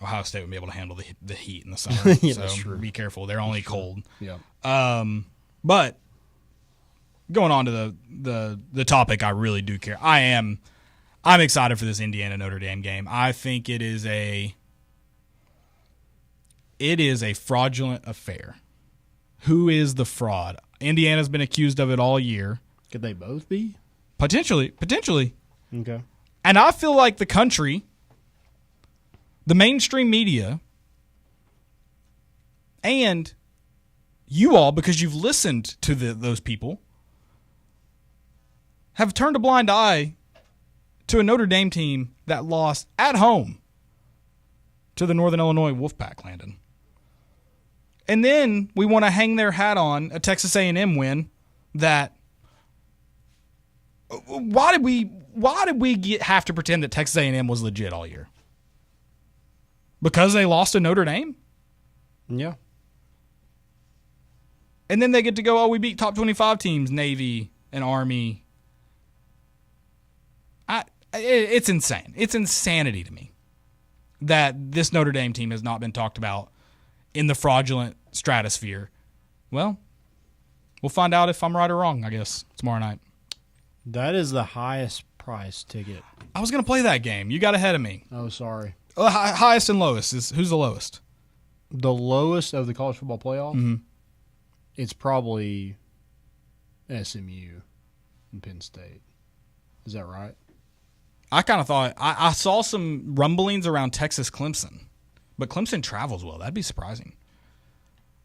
Ohio State would be able to handle the heat in the summer. Yeah, so that's true. Be careful. They're only cold. Yeah. But going on to the topic, I really do care. I'm excited for this Indiana Notre Dame game. I think it is a fraudulent affair. Who is the fraud? Indiana's been accused of it all year. Could they both be? Potentially. Okay. And I feel like the country, the mainstream media, and you all, because you've listened to those people, have turned a blind eye to a Notre Dame team that lost at home to the Northern Illinois Wolfpack, Landon. And then we want to hang their hat on a Texas A&M win that why did we have to pretend that Texas A&M was legit all year? Because they lost to Notre Dame? Yeah. And then they get to go, we beat top 25 teams, Navy and Army. It's insane. It's insanity to me that this Notre Dame team has not been talked about in the fraudulent stratosphere. Well, we'll find out if I'm right or wrong, I guess, tomorrow night. That is the highest price ticket. I was going to play that game. You got ahead of me. Oh, sorry. Highest and lowest. Who's the lowest? The lowest of the college football playoff? Mm-hmm. It's probably SMU and Penn State. Is that right? I kind of thought I saw some rumblings around Texas Clemson, but Clemson travels well. That'd be surprising.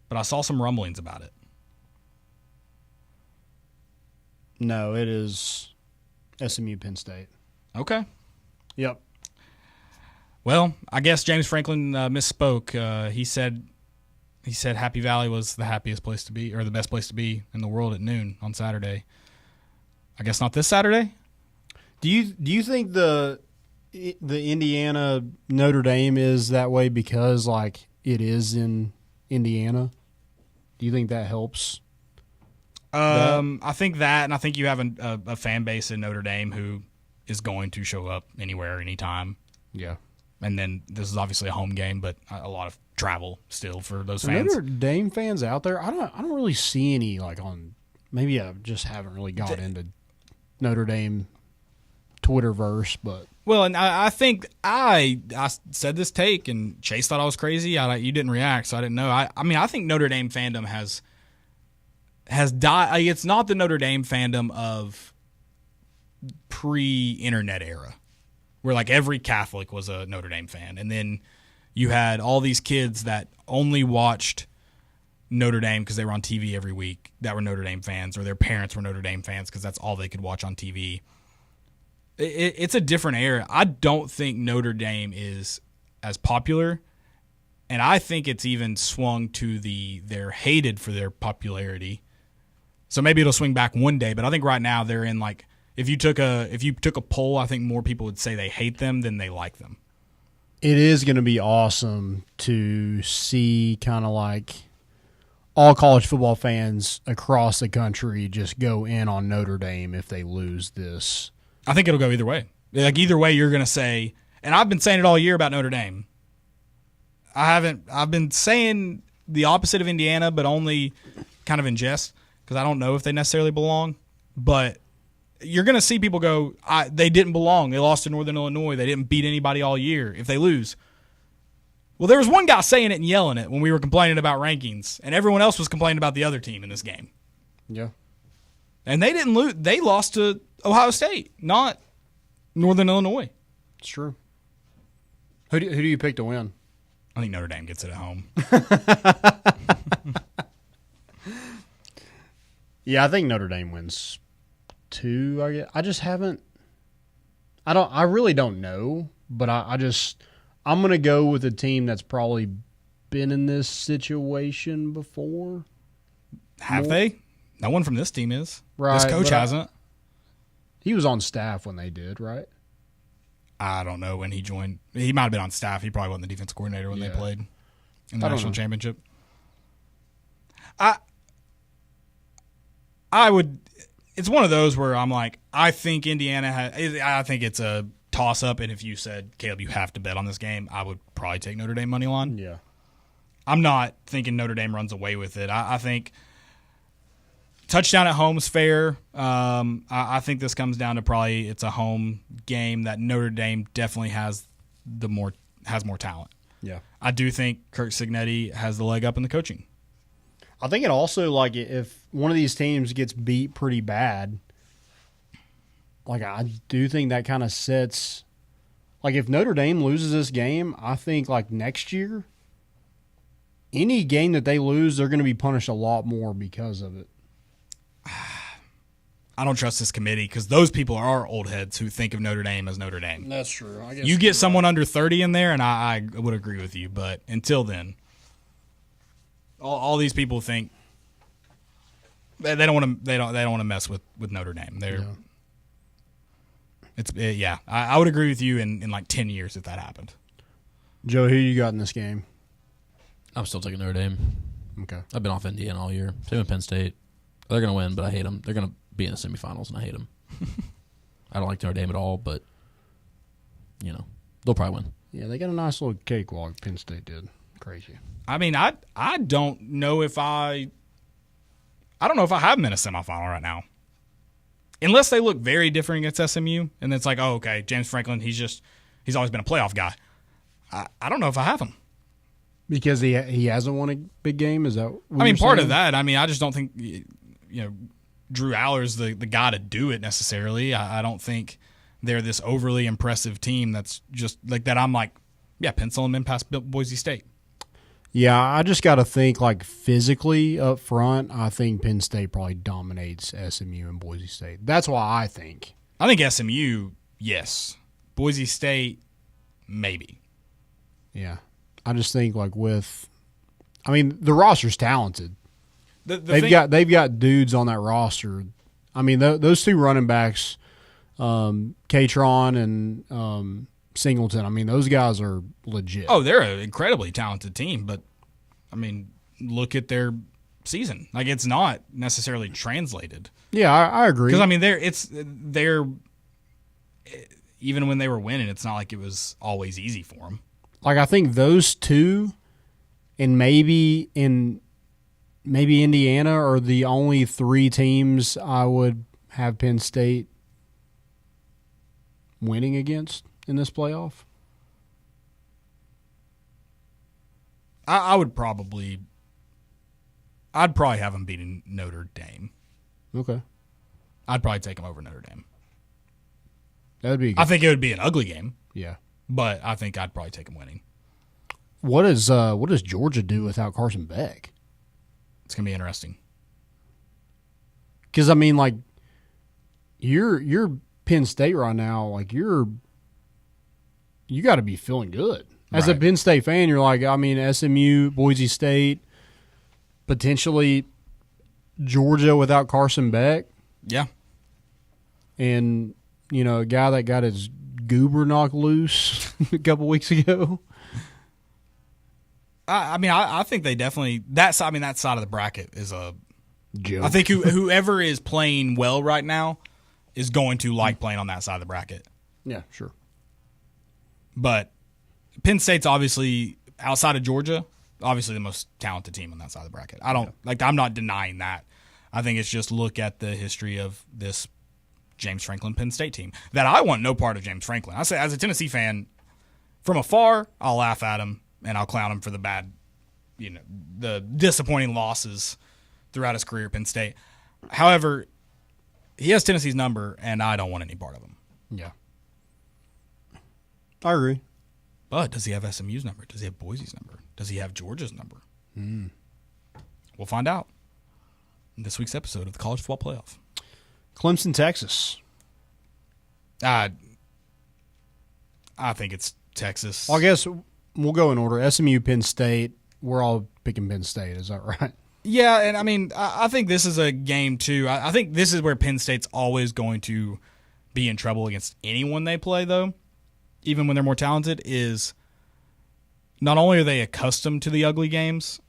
but I saw some rumblings about it. No, it is SMU Penn State. Okay. Yep. Well, I guess James Franklin misspoke. He said Happy Valley was the happiest place to be, or the best place to be in the world at noon on Saturday. I guess not this Saturday. Do you think the Indiana Notre Dame is that way because like it is in Indiana? Do you think that helps? I think that, and I think you have a fan base in Notre Dame who is going to show up anywhere, anytime. Yeah. And then this is obviously a home game, but a lot of travel still for those fans. Notre Dame fans out there, I don't really see any like on. Maybe I just haven't really got into Notre Dame Twitterverse, but well, and I think I said this take, and Chase thought I was crazy. You didn't react, so I didn't know. I mean, I think Notre Dame fandom has died. It's not the Notre Dame fandom of pre-internet era, where like every Catholic was a Notre Dame fan, and then you had all these kids that only watched Notre Dame because they were on TV every week that were Notre Dame fans, or their parents were Notre Dame fans because that's all they could watch on TV. It's a different era. I don't think Notre Dame is as popular, and I think it's even swung to they're hated for their popularity. So maybe it'll swing back one day, but I think right now they're in like if you took a poll, I think more people would say they hate them than they like them. It is going to be awesome to see kind of like all college football fans across the country just go in on Notre Dame if they lose this. I think it'll go either way. Like either way, you're going to say, and I've been saying it all year about Notre Dame. I've been saying the opposite of Indiana, but only kind of in jest because I don't know if they necessarily belong. But you're going to see people go, they didn't belong. They lost to Northern Illinois. They didn't beat anybody all year if they lose. Well, there was one guy saying it and yelling it when we were complaining about rankings, and everyone else was complaining about the other team in this game. Yeah. And they didn't lose. They lost to Ohio State, not Northern Illinois. It's true. Who do you pick to win? I think Notre Dame gets it at home. Yeah, I think Notre Dame wins 2. I guess. I just haven't. I really don't know, but I'm going to go with a team that's probably been in this situation before. Have they? No one from this team is. Right. This coach hasn't. He was on staff when they did, right? I don't know when he joined. He might have been on staff. He probably wasn't the defense coordinator when they played in the national championship. I would. It's one of those where I'm like, I think Indiana I think it's a toss-up, and if you said, Caleb, you have to bet on this game, I would probably take Notre Dame money line. Yeah. I'm not thinking Notre Dame runs away with it. I think touchdown at home is fair. I think this comes down to probably it's a home game that Notre Dame definitely has more talent. Yeah. I do think Kirk Cignetti has the leg up in the coaching. I think it also, like, if one of these teams gets beat pretty bad, like, I do think that kind of sets – like, if Notre Dame loses this game, I think, like, next year, any game that they lose, they're going to be punished a lot more because of it. I don't trust this committee because those people are old heads who think of Notre Dame as Notre Dame. That's true. I guess you get someone under 30 in there, and I would agree with you. But until then, all these people think they don't want to. They don't want to mess with Notre Dame. I would agree with you in like 10 years if that happened. Joe, who you got in this game? I'm still taking Notre Dame. Okay. I've been off Indiana all year. Same with Penn State. They're going to win, but I hate them. They're going to be in the semifinals, and I hate them. I don't like Notre Dame at all, but, they'll probably win. Yeah, they got a nice little cakewalk, Penn State did. Crazy. I mean, I don't know if I don't know if I have them in a semifinal right now. Unless they look very different against SMU, and it's like, oh, okay, James Franklin, he's always been a playoff guy. I don't know if I have him. Because he hasn't won a big game? Is that what you're part saying? Of that. I mean, I just don't think Drew Aller's the guy to do it necessarily. I don't think they're this overly impressive team that's just like that. I'm like, yeah, pencil them in past Boise State. Yeah, I just got to think like physically up front. I think Penn State probably dominates SMU and Boise State. That's why I think. I think SMU, yes. Boise State, maybe. Yeah, I just think like the roster's talented. They've got dudes on that roster. I mean, those two running backs, Katron and Singleton. I mean, those guys are legit. Oh, they're an incredibly talented team, but I mean, look at their season. Like, it's not necessarily translated. Yeah, I agree. Because I mean, they're even when they were winning, it's not like it was always easy for them. Like, I think those two, and maybe Indiana are the only three teams I would have Penn State winning against in this playoff. I'd probably have them beating Notre Dame. Okay. I'd probably take them over Notre Dame. That'd be. I think it would be an ugly game. Yeah. But I think I'd probably take them winning. What does Georgia do without Carson Beck? It's gonna be interesting. Because I mean, like, you're Penn State right now. Like, you got to be feeling good as a Penn State fan. You're like, I mean, SMU, Boise State, potentially Georgia without Carson Beck. Yeah. And a guy that got his goober knocked loose a couple weeks ago. I think they definitely that side of the bracket is a joke. I think whoever is playing well right now is going to like playing on that side of the bracket. Yeah, sure. But Penn State's obviously, outside of Georgia, obviously the most talented team on that side of the bracket. I'm not denying that. I think it's just look at the history of this James Franklin Penn State team that I want no part of James Franklin. I say, as a Tennessee fan, from afar, I'll laugh at him and I'll clown him for the bad, the disappointing losses throughout his career at Penn State. However, he has Tennessee's number, and I don't want any part of him. Yeah. I agree. But does he have SMU's number? Does he have Boise's number? Does he have Georgia's number? We'll find out in this week's episode of the College Football Playoff. Clemson, Texas. I think it's Texas. Well, I guess we'll go in order. SMU, Penn State. We're all picking Penn State. Is that right? Yeah, and I mean, I think this is a game, too. I think this is where Penn State's always going to be in trouble against anyone they play, though, even when they're more talented, is not only are they accustomed to the ugly games,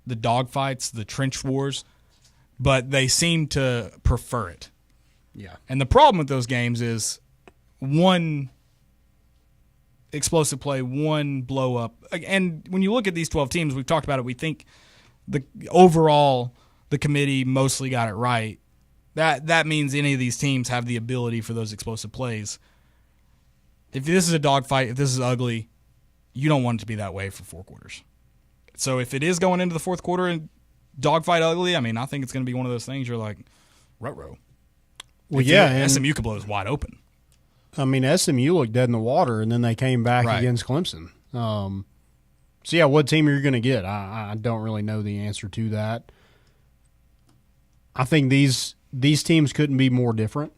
the dogfights, the trench wars, but they seem to prefer it. Yeah. And the problem with those games is one explosive play, one blow up. And when you look at these 12 teams, we've talked about it, we think the committee mostly got it right. That means any of these teams have the ability for those explosive plays. If this is a dogfight, if this is ugly, you don't want it to be that way for 4 quarters. So if it is going into the 4th quarter and dogfight ugly, I mean, I think it's going to be one of those things you're like, ruh-roh. Well, yeah. SMU could blow us wide open. I mean, SMU looked dead in the water, and then they came back against Clemson. So, yeah, what team are you going to get? I don't really know the answer to that. I think these teams couldn't be more different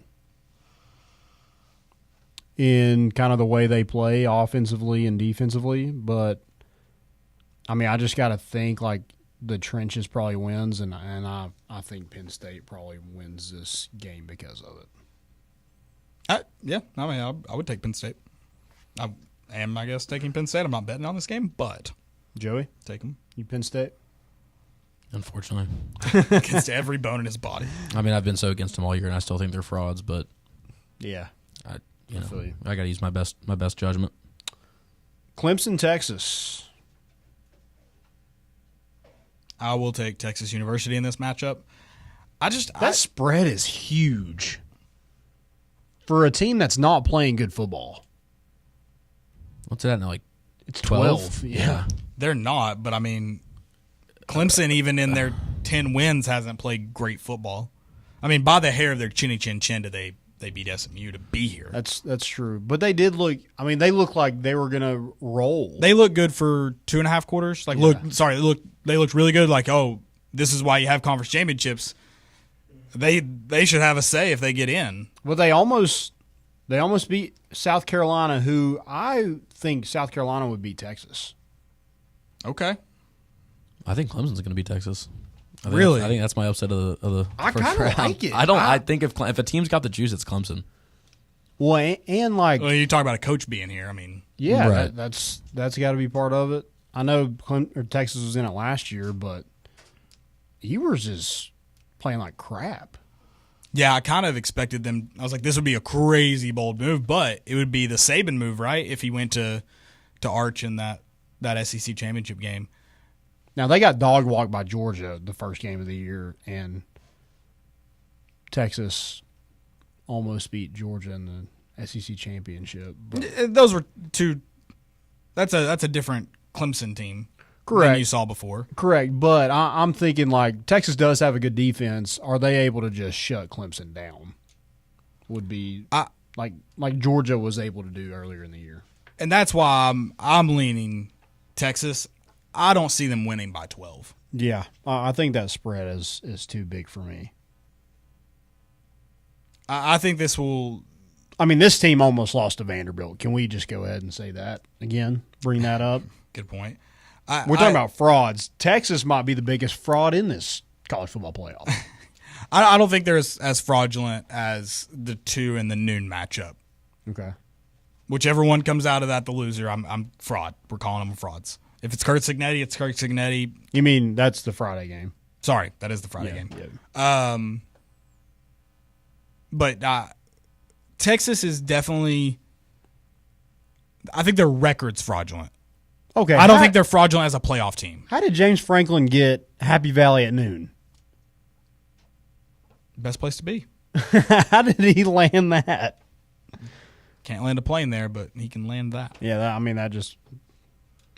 in kind of the way they play offensively and defensively. But, I mean, I just got to think, like, the trenches probably wins, and I think Penn State probably wins this game because of it. Yeah, I mean, I would take Penn State. I am, I guess, taking Penn State. I'm not betting on this game, but Joey, take them. You Penn State? Unfortunately, against every bone in his body. I mean, I've been so against them all year, and I still think they're frauds. But yeah, I got to use my best judgment. Clemson, Texas. I will take Texas University in this matchup. That spread is huge for a team that's not playing good football. What's that now? Like it's 12. Yeah, they're not. But I mean, Clemson, even in their 10 wins, hasn't played great football. I mean, by the hair of their chinny chin chin, do they they beat SMU to be here. That's true. But they did look. I mean, they looked like they were gonna roll. They looked good for 2.5 quarters. Like, they looked really good. Like, oh, this is why you have conference championships. They should have a say if they get in. Well, they almost beat South Carolina, who I think South Carolina would beat Texas. Okay. I think Clemson's going to beat Texas. Really? I think that's my upset of the I first kind of round. like it. I think if a team's got the juice, it's Clemson. Well, and like, well, you talk about a coach being here. I mean, yeah, Right. that's got to be part of it. I know Texas was in it last year, but Ewers is playing like crap. yeah, I kind of expected them. I was like, this would be a crazy bold move, but it would be the Saban move, right? If he went to Arch in that SEC championship game. Now, they got dog walked by Georgia the first game of the year, and Texas almost beat Georgia in the SEC championship. But Those were two. That's a different Clemson team correct. than you saw before. Correct, but I'm thinking like Texas does have a good defense. Are they able to just shut Clemson down? Would be like Georgia was able to do earlier in the year. And that's why I'm leaning Texas. I don't see them winning by 12. Yeah, I think that spread is too big for me. I think this will. I mean, this team almost lost to Vanderbilt. Can we just go ahead and say that again? Bring that up. Good point. We're talking about frauds. Texas might be the biggest fraud in this college football playoff. I don't think they're as fraudulent as the 2 in the noon matchup. Okay. Whichever one comes out of that, the loser, I'm fraud. We're calling them frauds. If it's Kurt Signetti, it's Kurt Signetti. You mean that's the Friday game? Sorry, that is the Friday game. Yeah. But Texas is definitely. I think their record's fraudulent. Okay. I don't think they're fraudulent as a playoff team. How did James Franklin get Happy Valley at noon? Best place to be. How did he land that? Can't land a plane there, but he can land that. Yeah,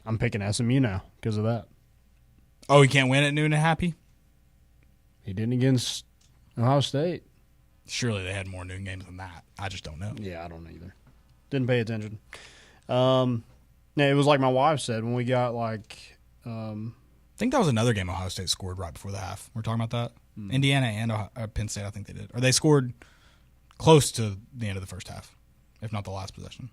I'm picking SMU now because of that. Oh, he can't win at noon and Happy? He didn't against Ohio State. Surely they had more noon games than that. I just don't know. Yeah, I don't either. Didn't pay attention. Yeah, it was like my wife said when we got like. I think that was another game Ohio State scored right before the half. We're talking about that? Indiana and Penn State, I think they did. Or they scored close to the end of the first half, if not the last possession.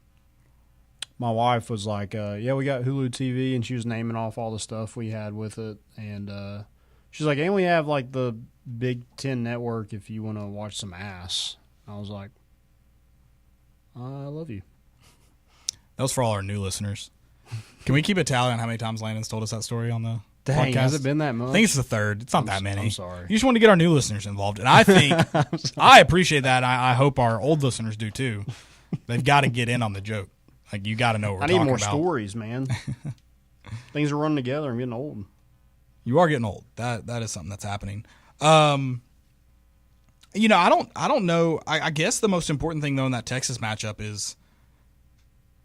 My wife was like, yeah, we got Hulu TV, and she was naming off all the stuff we had with it. And she's like, and we have like the Big Ten Network if you want to watch some ass. I was like, I love you. That was for all our new listeners. Can we keep a tally on how many times Landon's told us that story on the Dang, podcast? has it been that much? I think it's the third. It's not that many. I'm sorry. You just want to get our new listeners involved. And I think I appreciate that. I hope our old listeners do too. They've got to get in on the joke. Like, you got to know what we're talking about. I need more stories, man. Things are running together. I'm getting old. You are getting old. That is something that's happening. I don't know. I guess the most important thing though in that Texas matchup is,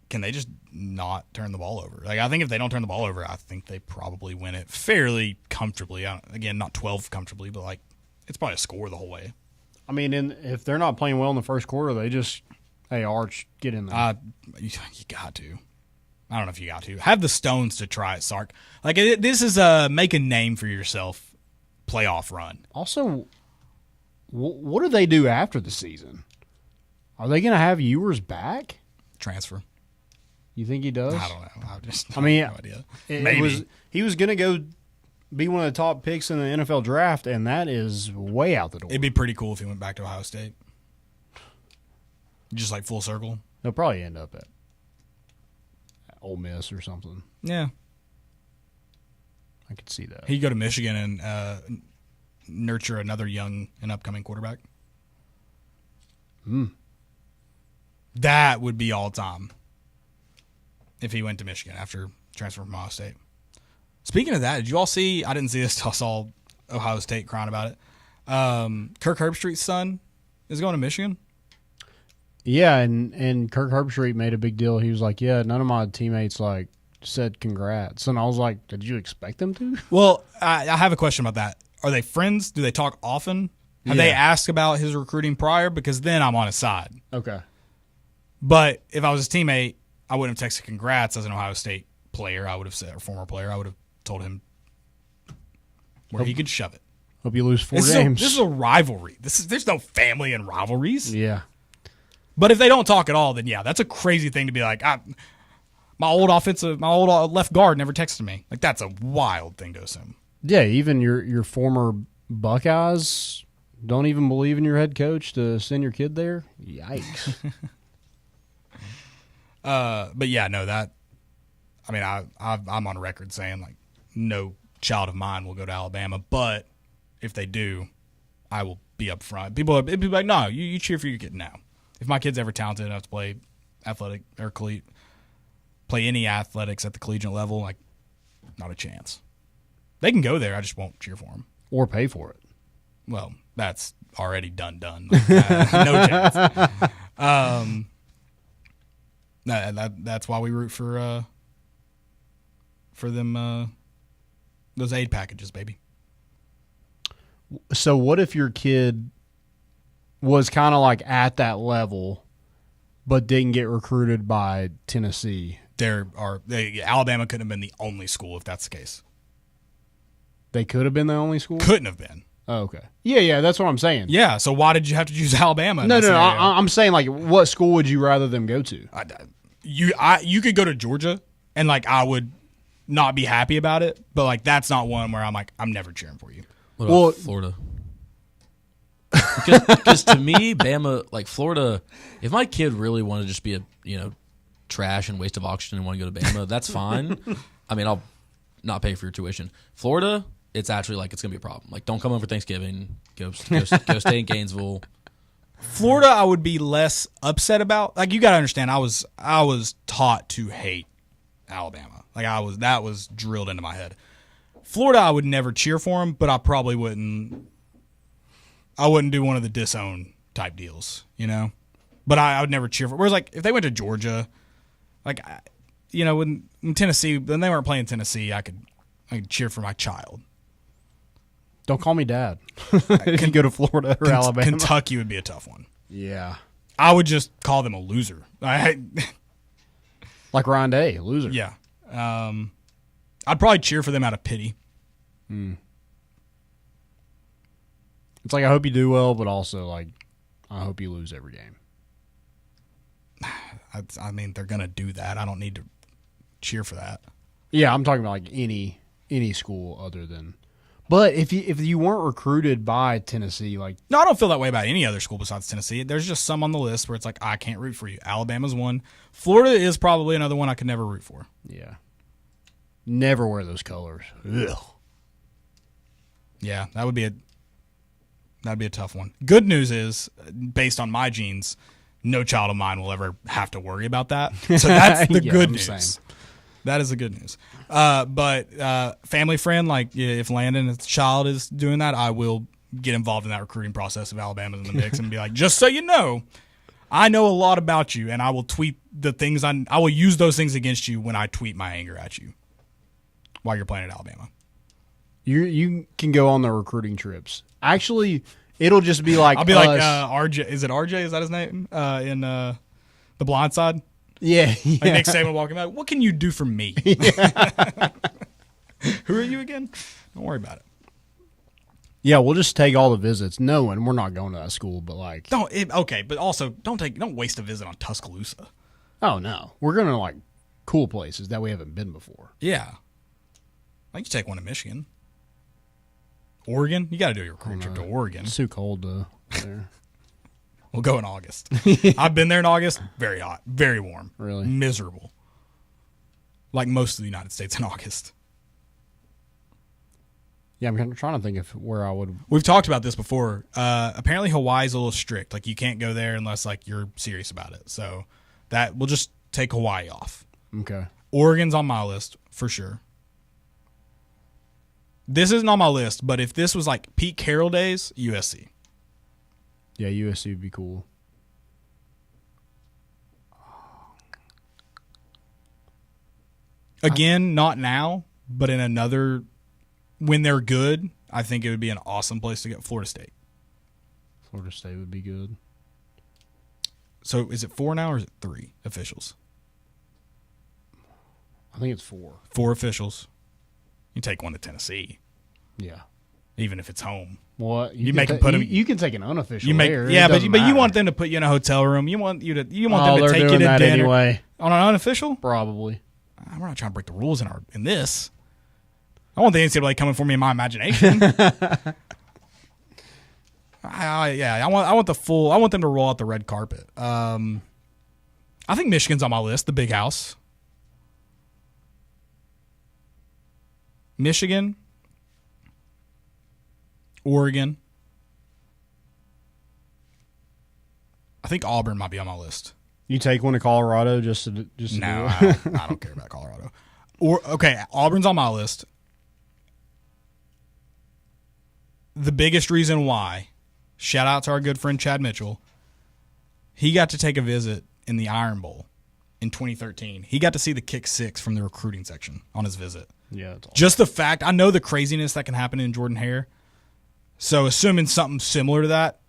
can they just not turn the ball over? Like, I think if they don't turn the ball over, I think they probably win it fairly comfortably. Again, not 12 comfortably, but like it's probably a score the whole way. I mean, if they're not playing well in the first quarter, they just, hey, Arch, get in there. You got to. I don't know if you got to. Have the stones to try it, Sark. Like, this is make a name for yourself playoff run. Also, what do they do after the season? Are they going to have Ewers back? Transfer. You think he does? I don't know. I mean, no idea. Maybe. He was going to go be one of the top picks in the NFL draft, and that is way out the door. It'd be pretty cool if he went back to Ohio State. Just like full circle. He'll probably end up at Ole Miss or something. Yeah. I could see that. He'd go to Michigan and nurture another young and upcoming quarterback. That would be all time if he went to Michigan after transfer from Ohio State. Speaking of that, did you all see? I didn't see this till I saw Ohio State crying about it. Kirk Herbstreit's son is going to Michigan. Yeah, and Kirk Herbstreit made a big deal. He was like, yeah, none of my teammates like said congrats. And I was like, did you expect them to? Well, I have a question about that. Are they friends? Do they talk often? Have they asked about his recruiting prior? Because then I'm on his side. Okay. But if I was his teammate, I wouldn't have texted congrats as an Ohio State player. I would have said, or former player, I would have told him where he could shove it. Hope you lose 4 games. This is a rivalry. There's no family in rivalries. Yeah. But if they don't talk at all, then yeah, that's a crazy thing to be like, my old left guard never texted me. Like, that's a wild thing to assume. Yeah, even your former Buckeyes don't even believe in your head coach to send your kid there? Yikes. But yeah, no, I'm on record saying, like, no child of mine will go to Alabama, but if they do, I will be up front. People will be like, no, you cheer for your kid now. If my kid's ever talented enough to play athletic or play any athletics at the collegiate level, like, not a chance. They can go there. I just won't cheer for them. Or pay for it. Well, that's already done. Like, no chance. That's why we root for them, those aid packages, baby. So what if your kid was kind of like at that level but didn't get recruited by Tennessee? Alabama couldn't have been the only school if that's the case. They could have been the only school? Couldn't have been. Oh, okay. Yeah, that's what I'm saying. Yeah, so why did you have to choose Alabama? No, I'm saying, like, what school would you rather them go to? You could go to Georgia, and, like, I would not be happy about it, but, like, that's not one where I'm like, I'm never cheering for you. What about Florida? Because to me, Bama, like, Florida, if my kid really wanted to just be a, trash and waste of oxygen and want to go to Bama, that's fine. I mean, I'll not pay for your tuition. Florida, it's actually like it's going to be a problem. Like, don't come over Thanksgiving. Go stay in Gainesville. Florida, I would be less upset about. Like, you got to understand, I was taught to hate Alabama. Like, that was drilled into my head. Florida, I would never cheer for them, but I probably wouldn't. I wouldn't do one of the disown type deals, But I would never cheer for. Whereas, like, if they went to Georgia, like, when Tennessee, when they weren't playing Tennessee, I could cheer for my child. Don't call me dad. If you go to Florida or Alabama. Kentucky would be a tough one. Yeah. I would just call them a loser. Like Ryan Day, loser. Yeah. I'd probably cheer for them out of pity. It's like, I hope you do well, but also, like, I hope you lose every game. I mean, they're going to do that. I don't need to cheer for that. Yeah, I'm talking about, like, any school other than. But if you weren't recruited by Tennessee, like. No, I don't feel that way about any other school besides Tennessee. There's just some on the list where it's like, I can't root for you. Alabama's one. Florida is probably another one I could never root for. Yeah. Never wear those colors. Ugh. Yeah, that'd be a tough one. Good news is, based on my genes, no child of mine will ever have to worry about that. So that's the good news. Same. That is the good news. But family friend, like, if Landon's child is doing that, I will get involved in that recruiting process if Alabama's in the mix and be like, just so you know, I know a lot about you, and I will tweet the things I will use those things against you when I tweet my anger at you while you're playing at Alabama. You can go on the recruiting trips. Actually, it'll just be like I'll be like RJ. Is it RJ? Is that his name? In The Blind Side? Yeah. Like Nick Saban walking out. What can you do for me? Who are you again? Don't worry about it. Yeah, we'll just take all the visits, knowing we're not going to that school, but like. Okay, but also don't waste a visit on Tuscaloosa. Oh no, we're going to like cool places that we haven't been before. Yeah, like you take one to Michigan. Oregon? You got to do your recruiting trip to Oregon. It's too cold there. We'll go in August. I've been there in August. Very hot. Very warm. Really? Miserable. Like most of the United States in August. Yeah, I'm trying to think of where I would. We've talked about this before. Apparently Hawaii's a little strict. Like, you can't go there unless, like, you're serious about it. So that we'll just take Hawaii off. Okay. Oregon's on my list for sure. This isn't on my list, but if this was like Pete Carroll days, USC. Yeah, USC would be cool. Again, not now, but in when they're good, I think it would be an awesome place to get Florida State. Florida State would be good. So is it 4 now or is it 3 officials? I think it's 4. 4 officials. You take one to Tennessee. Yeah. Even if it's home. Well, you make them put them. You can take an unofficial. Yeah, but you want them to put you in a hotel room. You want them to take you to dinner anyway. On an unofficial. Probably. We're not trying to break the rules in this. I want the NCAA coming for me in my imagination. I want the full. I want them to roll out the red carpet. I think Michigan's on my list. The Big House. Michigan. Oregon. I think Auburn might be on my list. You take one to Colorado just to no, I don't care about Colorado. Auburn's on my list. The biggest reason why, shout out to our good friend Chad Mitchell, he got to take a visit in the Iron Bowl in 2013. He got to see the kick 6 from the recruiting section on his visit. Yeah, that's awesome. Just the fact, I know the craziness that can happen in Jordan-Hare. So assuming something similar to that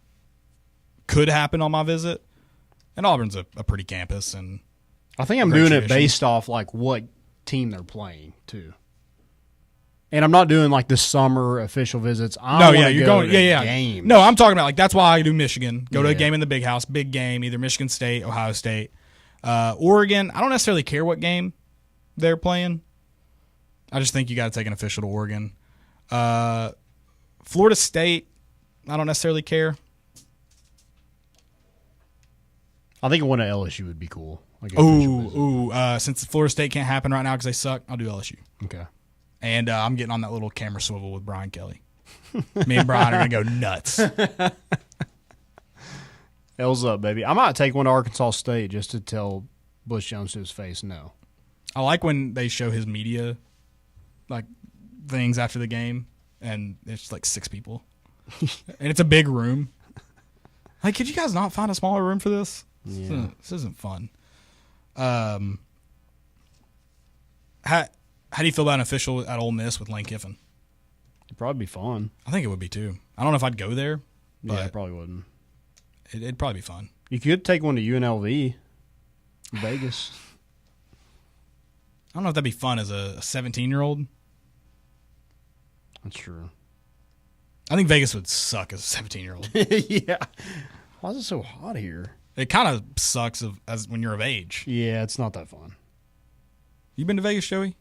could happen on my visit, and Auburn's a pretty campus, and I think I'm doing it based off like what team they're playing too. And I'm not doing like the summer official visits. You're going games. No, I'm talking about like that's why I do Michigan. Go to a game in the Big House, big game, either Michigan State, Ohio State, Oregon. I don't necessarily care what game they're playing. I just think you got to take an official to Oregon. Florida State, I don't necessarily care. I think one at LSU would be cool. Like since Florida State can't happen right now because they suck, I'll do LSU. Okay. And I'm getting on that little camera swivel with Brian Kelly. Me and Brian are going to go nuts. L's up, baby. I might take one to Arkansas State just to tell Bush Jones to his face no. I like when they show his media like things after the game. And it's like 6 people. And it's a big room. Like, could you guys not find a smaller room for this? Yeah. This isn't fun. How do you feel about an official at Ole Miss with Lane Kiffin? It'd probably be fun. I think it would be too. I don't know if I'd go there. But yeah, I probably wouldn't. It'd probably be fun. You could take one to UNLV, Vegas. I don't know if that'd be fun as a 17-year-old. That's true. I think Vegas would suck as a 17-year-old. Yeah. Why is it so hot here? It kind of sucks as when you're of age. Yeah, it's not that fun. You been to Vegas, Joey?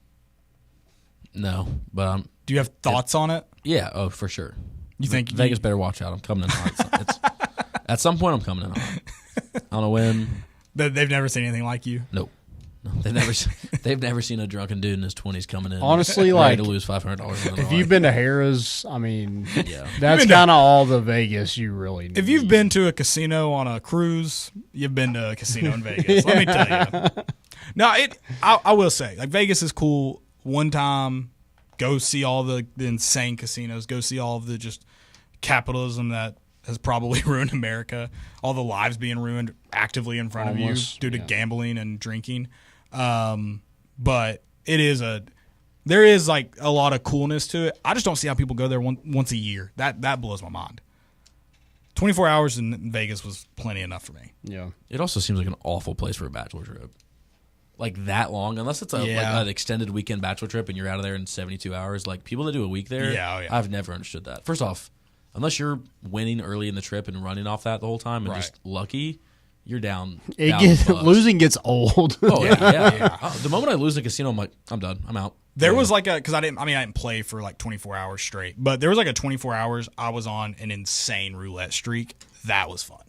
No, but do you have thoughts on it? Yeah, for sure. You think Vegas better watch out? I'm coming in hot. At some point, I'm coming in hot. I don't know when. They've never seen anything like you. Nope. No, they've never seen a drunken dude in his 20s coming in. Honestly, like to lose $500. If you've been to Harrah's, I mean, that's kind of all the Vegas you really need. If you've been to a casino on a cruise, you've been to a casino in Vegas. Let me tell you. No, I will say, like, Vegas is cool. One time, go see all the insane casinos. Go see all of the just capitalism that has probably ruined America. All the lives being ruined actively in front of you due to gambling and drinking. But there is like a lot of coolness to it. I just don't see how people go there once a year. That blows my mind. 24 hours in Vegas was plenty enough for me. Yeah. It also seems like an awful place for a bachelor trip. Like that long, unless it's like an extended weekend bachelor trip and you're out of there in 72 hours. Like people that do a week there, I've never understood that. First off, unless you're winning early in the trip and running off that the whole time and just lucky, you're down. Losing gets old. Oh yeah. The moment I lose in a casino, I'm like, I'm done. I'm out. There was like because I didn't play for like 24 hours straight, but there was like a 24 hours I was on an insane roulette streak. That was fun.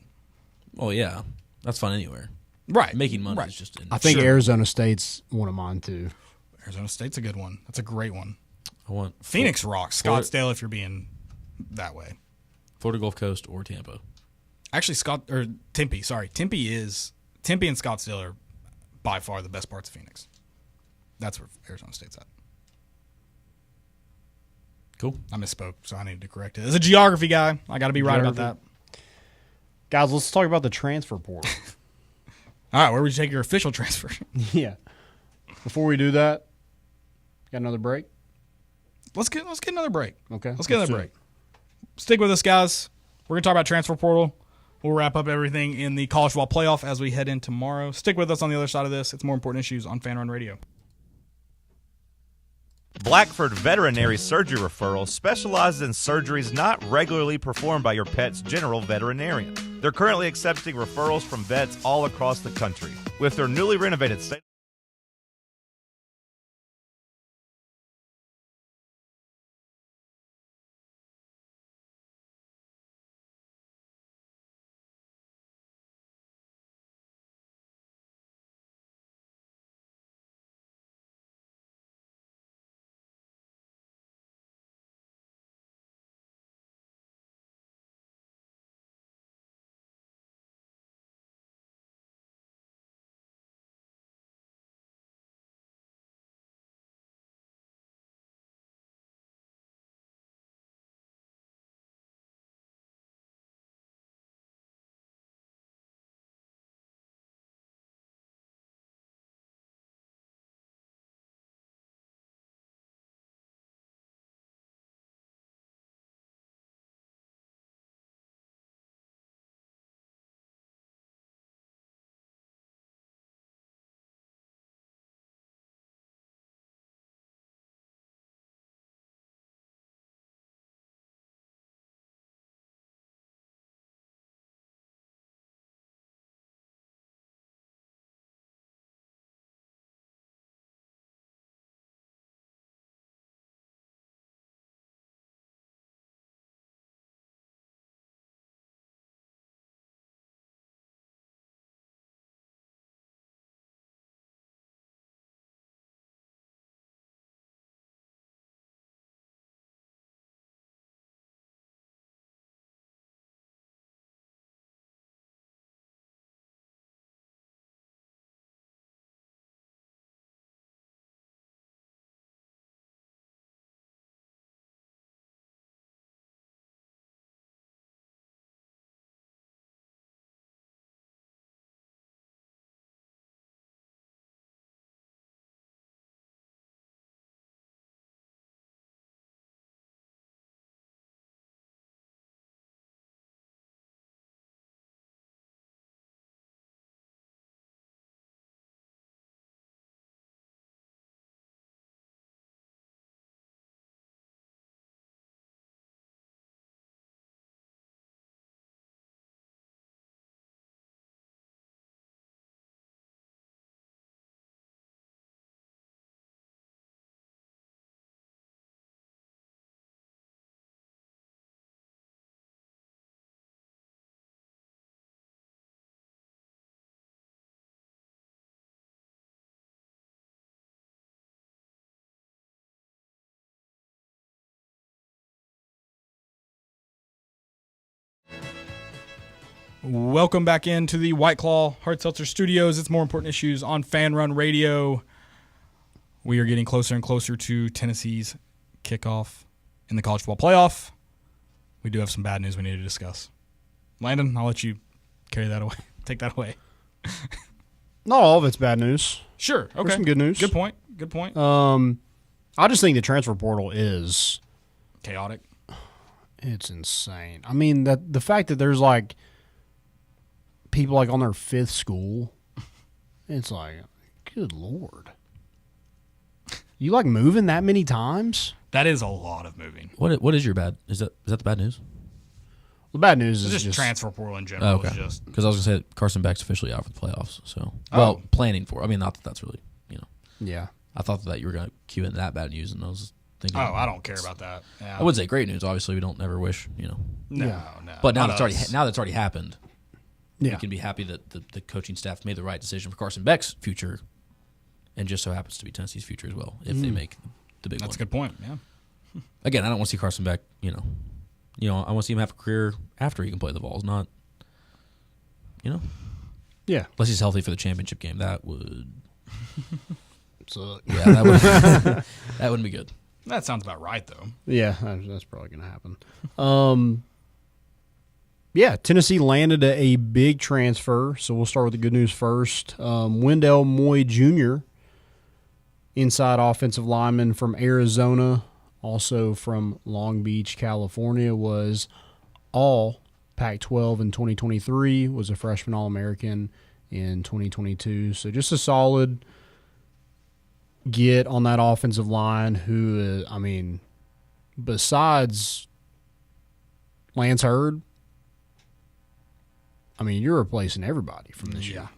Oh yeah, that's fun anywhere. Right, making money is just. I think Arizona State's one of mine too. Arizona State's a good one. That's a great one. I want Phoenix rocks. Scottsdale, if you're being that way. Florida Gulf Coast or Tampa. Actually, Tempe. Sorry, Tempe and Scottsdale are by far the best parts of Phoenix. That's where Arizona State's at. Cool. I misspoke, so I needed to correct it. As a geography guy, I got to be right about that. Guys, let's talk about the transfer portal. All right, where would you take your official transfer? Yeah. Before we do that, got another break? Let's get another break. Okay. Let's get another break. Stick with us, guys. We're going to talk about transfer portal. We'll wrap up everything in the college football playoff as we head in tomorrow. Stick with us on the other side of this. It's More Important Issues on Fan Run Radio. Blackford Veterinary Surgery Referral specializes in surgeries not regularly performed by your pet's general veterinarian. They're currently accepting referrals from vets all across the country. With their newly renovated state Welcome back into the White Claw Hard Seltzer Studios. It's More Important Issues on Fan Run Radio. We are getting closer and closer to Tennessee's kickoff in the college football playoff. We do have some bad news we need to discuss. Landon, I'll let you carry that away. Take that away. Not all of it's bad news. Sure. Okay. There's some good news. Good point. Good point. I just think the transfer portal is chaotic. It's insane. I mean, that the fact that there's like people like on their fifth school, it's like, good Lord. You like moving that many times? That is a lot of moving. What is your bad? Is that the bad news? The bad news is just transfer portal in general. Okay. Because I was gonna say Carson Beck's officially out for the playoffs. So planning for. I mean, not that that's really Yeah. I thought that you were gonna cue in that bad news, and I was thinking. Oh, I don't care about that. Yeah. I would say great news. Obviously, we don't ever wish. No. But now that's already happened. Yeah. We can be happy that the coaching staff made the right decision for Carson Beck's future, and just so happens to be Tennessee's future as well if they make the big one. That's a good point. Yeah. Again, I don't want to see Carson Beck. I want to see him have a career after he can play the Vols, not. Yeah. Unless he's healthy for the championship game, that would. So yeah, that would. That wouldn't be good. That sounds about right, though. Yeah, that's probably going to happen. Yeah, Tennessee landed a big transfer, so we'll start with the good news first. Wendell Moy Jr., inside offensive lineman from Arizona, also from Long Beach, California, was all Pac-12 in 2023, was a freshman All-American in 2022. So just a solid get on that offensive line who, I mean, besides Lance Hurd, I mean, you're replacing everybody from this year.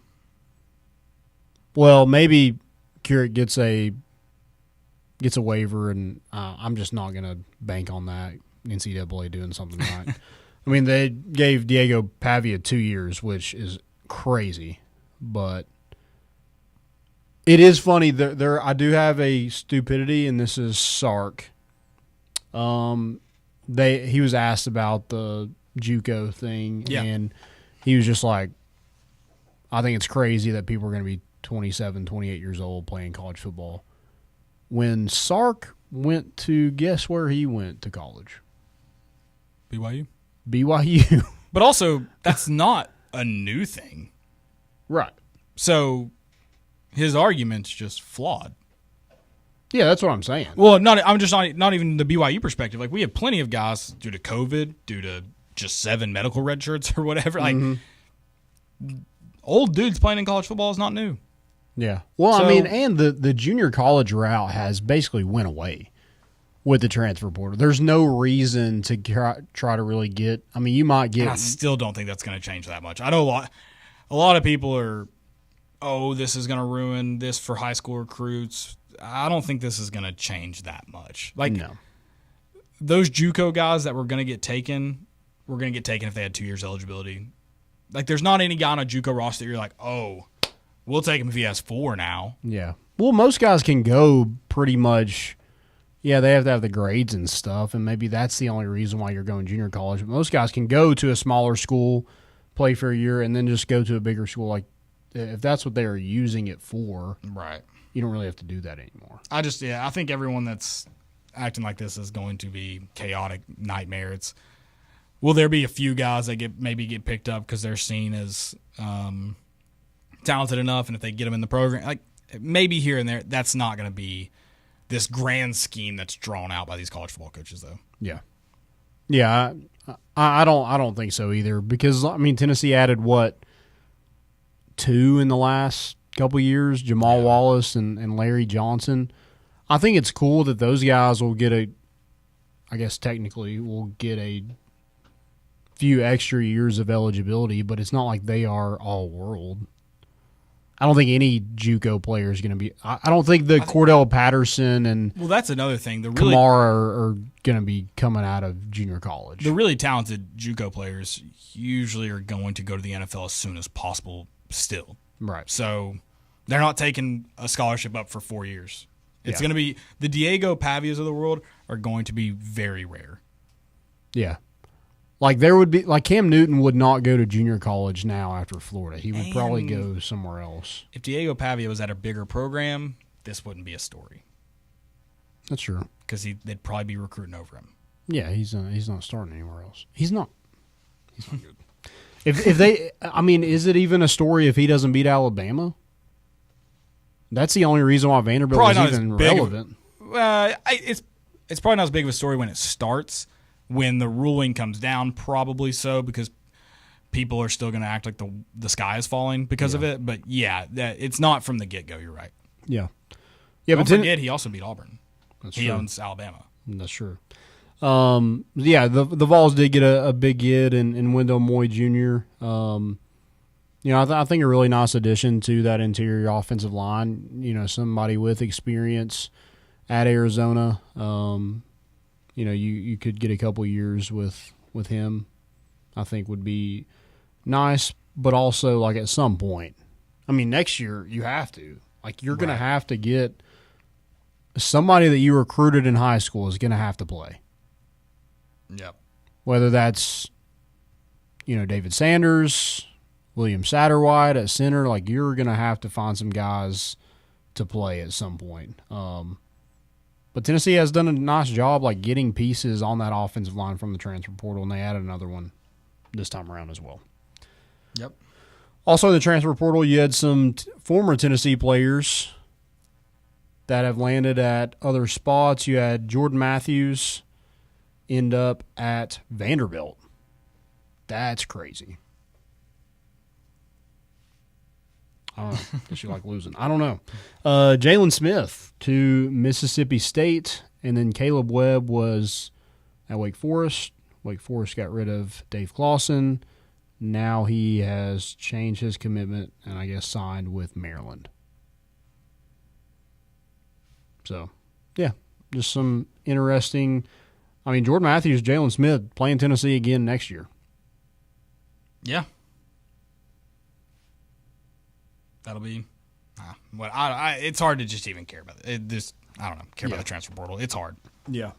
Well, maybe Currick gets a waiver, and I'm just not going to bank on that. NCAA doing something right. I mean, they gave Diego Pavia 2 years, which is crazy, but it is funny. There, I do have a stupidity, and this is Sark. He was asked about the JUCO thing, and he was just like, I think it's crazy that people are going to be 27, 28 years old playing college football. When Sark went to, guess where he went to college? BYU. But also, that's not a new thing. Right. So his argument's just flawed. Yeah, that's what I'm saying. Well, not even the BYU perspective. Like, we have plenty of guys due to COVID, due to just 7 medical red shirts or whatever. Like, old dudes playing in college football is not new. Yeah. Well, I mean, and the junior college route has basically went away with the transfer portal. There's no reason to try to really get – I mean, you might get – I still don't think that's going to change that much. I know a lot of people are, this is going to ruin this for high school recruits. I don't think this is going to change that much. Like, no. Those JUCO guys that were going to get taken were going to get taken if they had 2 years eligibility. Like, there's not any guy on a JUCO roster that you're like, we'll take him if he has 4 now. Yeah. Well, most guys can go pretty much – yeah, they have to have the grades and stuff, and maybe that's the only reason why you're going junior college. But most guys can go to a smaller school, play for a year, and then just go to a bigger school. Like, if that's what they're using it for, right? You don't really have to do that anymore. I think everyone that's acting like this is going to be chaotic nightmare. Will there be a few guys that maybe get picked up because they're seen as talented enough, and if they get them in the program, like maybe here and there, that's not going to be this grand scheme that's drawn out by these college football coaches, though. Yeah. I don't think so either, because I mean, Tennessee added 2 in the last couple years, Jamal Wallace and Larry Johnson. I think it's cool that those guys will get a few extra years of eligibility, but it's not like they are all world. I don't think any JUCO player is going to be – I don't think Cordell Patterson and that's another thing. Kamara are going to be coming out of junior college. The really talented JUCO players usually are going to go to the NFL as soon as possible still. Right. So they're not taking a scholarship up for 4 years. It's going to be – the Diego Pavias of the world are going to be very rare. Yeah. Like there would be, like Cam Newton would not go to junior college now after Florida. He would probably go somewhere else. If Diego Pavia was at a bigger program, this wouldn't be a story. That's true. Because they'd probably be recruiting over him. Yeah, he's not starting anywhere else. He's not good. If they, I mean, is it even a story if he doesn't beat Alabama? That's the only reason why Vanderbilt is even relevant. It's probably not as big of a story when it starts. When the ruling comes down, probably so, because people are still going to act like the sky is falling because of it. But it's not from the get-go. You're right. Yeah. Don't forget, he also beat Auburn. He true. owns Alabama. That's true. The Vols did get a big get in Wendell Moy Jr. I think a really nice addition to that interior offensive line. Somebody with experience at Arizona. You could get a couple years with him, I think would be nice, but also like at some point, I mean, next year you have to. Like you're going to have to get somebody that you recruited in high school is going to have to play. Yep. Whether that's, David Sanders, William Satterwhite at center, like you're going to have to find some guys to play at some point. But Tennessee has done a nice job like getting pieces on that offensive line from the transfer portal, and they added another one this time around as well. Yep. Also, in the transfer portal, you had some former Tennessee players that have landed at other spots. You had Jordan Matthews end up at Vanderbilt. That's crazy. I don't know. Does she like losing? I don't know. Jalen Smith to Mississippi State, and then Caleb Webb was at Wake Forest. Wake Forest got rid of Dave Clawson. Now he has changed his commitment and I guess signed with Maryland. So, yeah, just some interesting. I mean, Jordan Matthews, Jalen Smith playing Tennessee again next year. Yeah. That'll be it's hard to just even care about it. I don't know, about the transfer portal. It's hard. Yeah.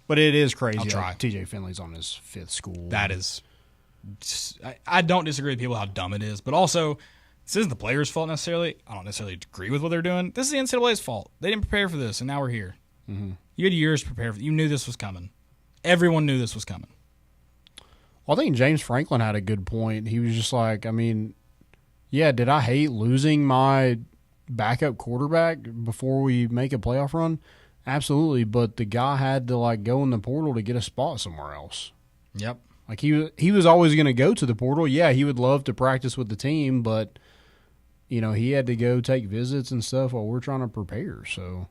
But it is crazy. I'll try. TJ Finley's on his 5th school. That is I don't disagree with people how dumb it is, but also this isn't the players' fault necessarily. I don't necessarily agree with what they're doing. This is the NCAA's fault. They didn't prepare for this, and now we're here. Mm-hmm. You had years to prepare for it. You knew this was coming. Everyone knew this was coming. Well, I think James Franklin had a good point. He was just like, I mean, yeah, did I hate losing my backup quarterback before we make a playoff run? Absolutely, but the guy had to like go in the portal to get a spot somewhere else. Yep. Like he was always going to go to the portal. Yeah, he would love to practice with the team, but you know, he had to go take visits and stuff while we're trying to prepare. So,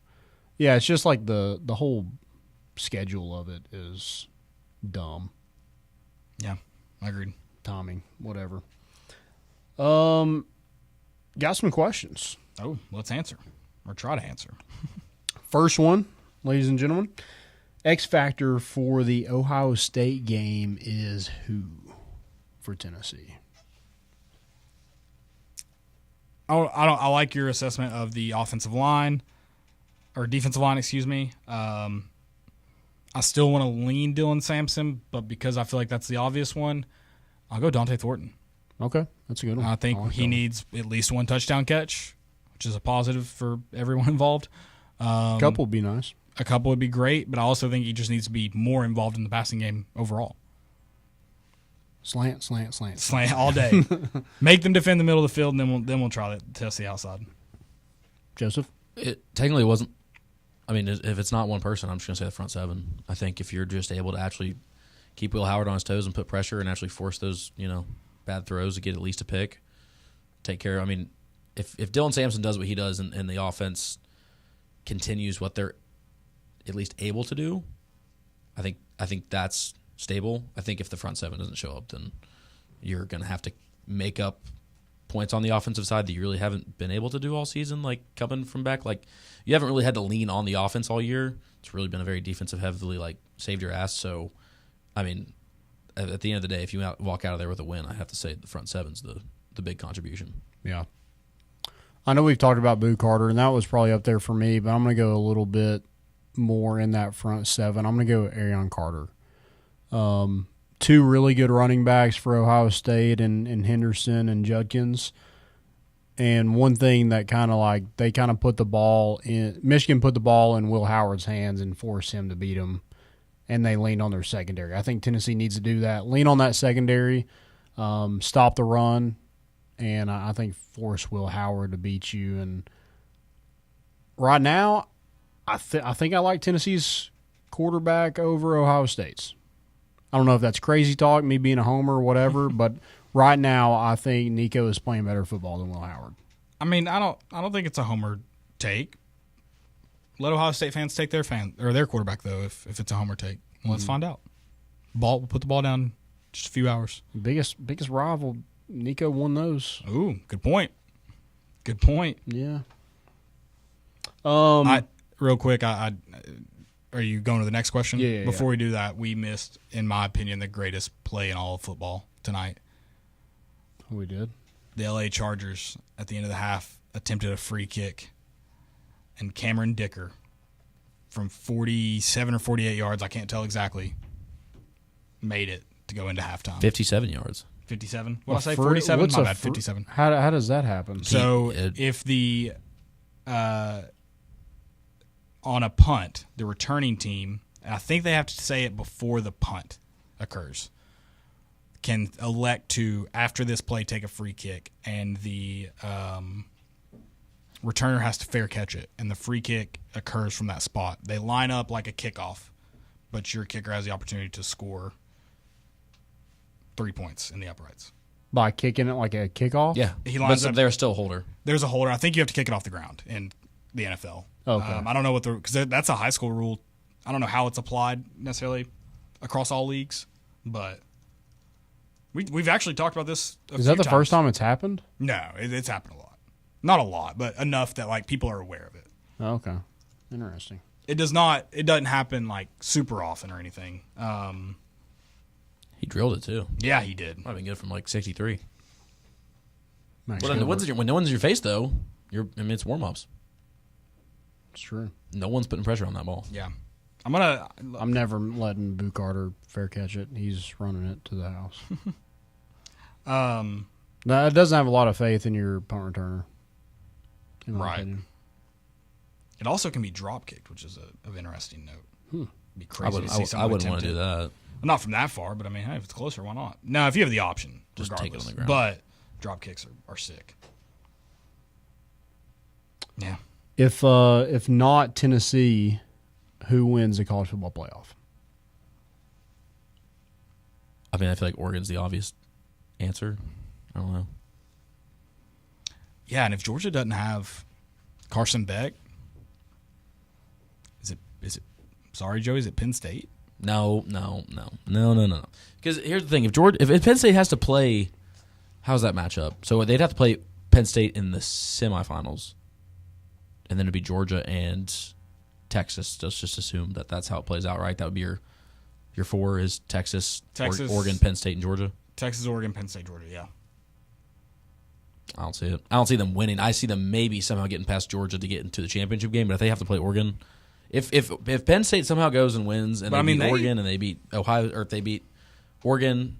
yeah, it's just like the whole schedule of it is dumb. Yeah, I agreed. Timing, whatever. Got some questions. Oh, let's answer or try to answer. First one, ladies and gentlemen. X factor for the Ohio State game is who for Tennessee? I like your assessment of the offensive line or defensive line, excuse me. I still want to lean Dylan Sampson, but because I feel like that's the obvious one, I'll go Dante Thornton. Okay, that's a good one. I think he needs at least one touchdown catch, which is a positive for everyone involved. A couple would be nice. A couple would be great, but I also think he just needs to be more involved in the passing game overall. Slant all day. Make them defend the middle of the field, and then we'll try to test the outside. Joseph? It technically wasn't. I mean, if it's not one person, I'm just going to say the front seven. I think if you're just able to actually keep Will Howard on his toes and put pressure and actually force those, bad throws to get at least a pick, take care. I mean, if Dylan Sampson does what he does and the offense continues what they're at least able to do, I think that's stable. I think if the front seven doesn't show up, then you're going to have to make up points on the offensive side that you really haven't been able to do all season, like coming from back. Like, you haven't really had to lean on the offense all year. It's really been a very defensive heavily, like, saved your ass. So, I mean, at the end of the day, if you walk out of there with a win, I have to say the front seven's the big contribution. Yeah. I know we've talked about Boo Carter, and that was probably up there for me, but I'm going to go a little bit more in that front seven. I'm going to go with Arion Carter. Two really good running backs for Ohio State and Henderson and Judkins. And one thing that they put the ball in – Michigan put the ball in Will Howard's hands and forced him to beat him, and they leaned on their secondary. I think Tennessee needs to do that. Lean on that secondary, stop the run, and I think force Will Howard to beat you. And right now, I think I like Tennessee's quarterback over Ohio State's. I don't know if that's crazy talk, me being a homer or whatever, but right now I think Nico is playing better football than Will Howard. I mean, I don't think it's a homer take. Let Ohio State fans take their quarterback though, if it's a homer take. Well, let's find out. We'll put the ball down in just a few hours. Biggest rival, Nico won those. Ooh, good point. Good point. Yeah. Real quick, are you going to the next question? Yeah. Before we do that, we missed, in my opinion, the greatest play in all of football tonight. We did. The L.A. Chargers, at the end of the half, attempted a free kick, and Cameron Dicker, from 47 or 48 yards, I can't tell exactly, made it to go into halftime. 57 yards. 57? What did I say? 47? My bad, 57. How does that happen? So if the on a punt, the returning team, and I think they have to say it before the punt occurs, can elect to, after this play, take a free kick, and the returner has to fair catch it, and the free kick occurs from that spot. They line up like a kickoff, but your kicker has the opportunity to score 3 points in the uprights. By kicking it like a kickoff? Yeah. He lines but up. there's still a holder. There's a holder. I think you have to kick it off the ground in the NFL. Okay. I don't know what because that's a high school rule. I don't know how it's applied necessarily across all leagues, but we've actually talked about this. Is that the first time it's happened? No, it's happened a lot. Not a lot, but enough that like people are aware of it. Oh, okay. Interesting. It doesn't happen like super often or anything. He drilled it too. Yeah, he did. Might have been good from like 63. Nice. When no one's in your face though, it's warm ups. It's true. No one's putting pressure on that ball. Yeah. I'm never letting Boo Carter fair catch it. He's running it to the house. No, it doesn't have a lot of faith in your punt returner. In my opinion. It also can be drop kicked, which is of interesting note. Be crazy. I wouldn't want to do that. Well, not from that far, but I mean, hey, if it's closer, why not? No, if you have the option, just take it on the ground. But drop kicks are sick. Yeah. If not Tennessee, who wins the college football playoff? I mean, I feel like Oregon's the obvious answer. I don't know. Yeah, and if Georgia doesn't have Carson Beck, is it? Sorry, Joey, is it Penn State? No. Because here's the thing: if Penn State has to play, how's that match up? So they'd have to play Penn State in the semifinals, and then it'd be Georgia and Texas. Let's just assume that that's how it plays out, right? That would be your four is Texas, Oregon, Penn State, and Georgia. Texas, Oregon, Penn State, Georgia. Yeah. I don't see it. I don't see them winning. I see them maybe somehow getting past Georgia to get into the championship game. But if they have to play Oregon, if Penn State somehow goes and wins, and beat Oregon, and they beat Ohio, or if they beat Oregon,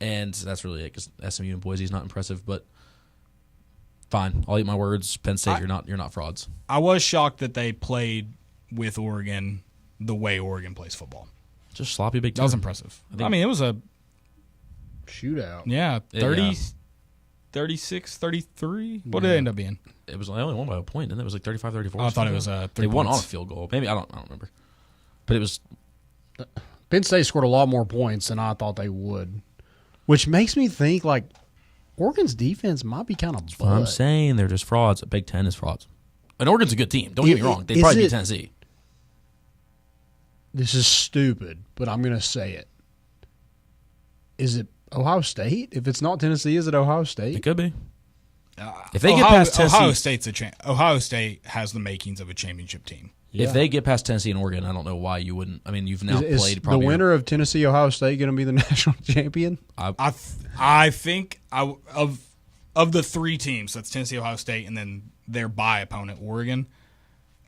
and that's really it, because SMU and Boise is not impressive. But fine, I'll eat my words. Penn State, you're not frauds. I was shocked that they played with Oregon the way Oregon plays football. Just sloppy Big Ten. That was impressive. I mean, it was a shootout. Yeah, 36, 33. What did it end up being? It was only won by a point, and it was like 35-34. I thought it was 3 They won on points. a field goal. Maybe I don't remember, but it was. Penn State scored a lot more points than I thought they would, which makes me think like Oregon's defense might be kind of. That's what I'm saying. They're just frauds. Big Ten is frauds. And Oregon's a good team. Don't get me wrong. They'd probably beat Tennessee. This is stupid, but I'm going to say it. Is it Ohio State? If it's not Tennessee, is it Ohio State? It could be. If they get past Tennessee, Ohio State has the makings of a championship team. Yeah. If they get past Tennessee and Oregon, I don't know why you wouldn't. I mean, you've now played probably the winner of Tennessee Ohio State going to be the national champion. I think of the three teams, that's Tennessee, Ohio State, and then their bye opponent Oregon.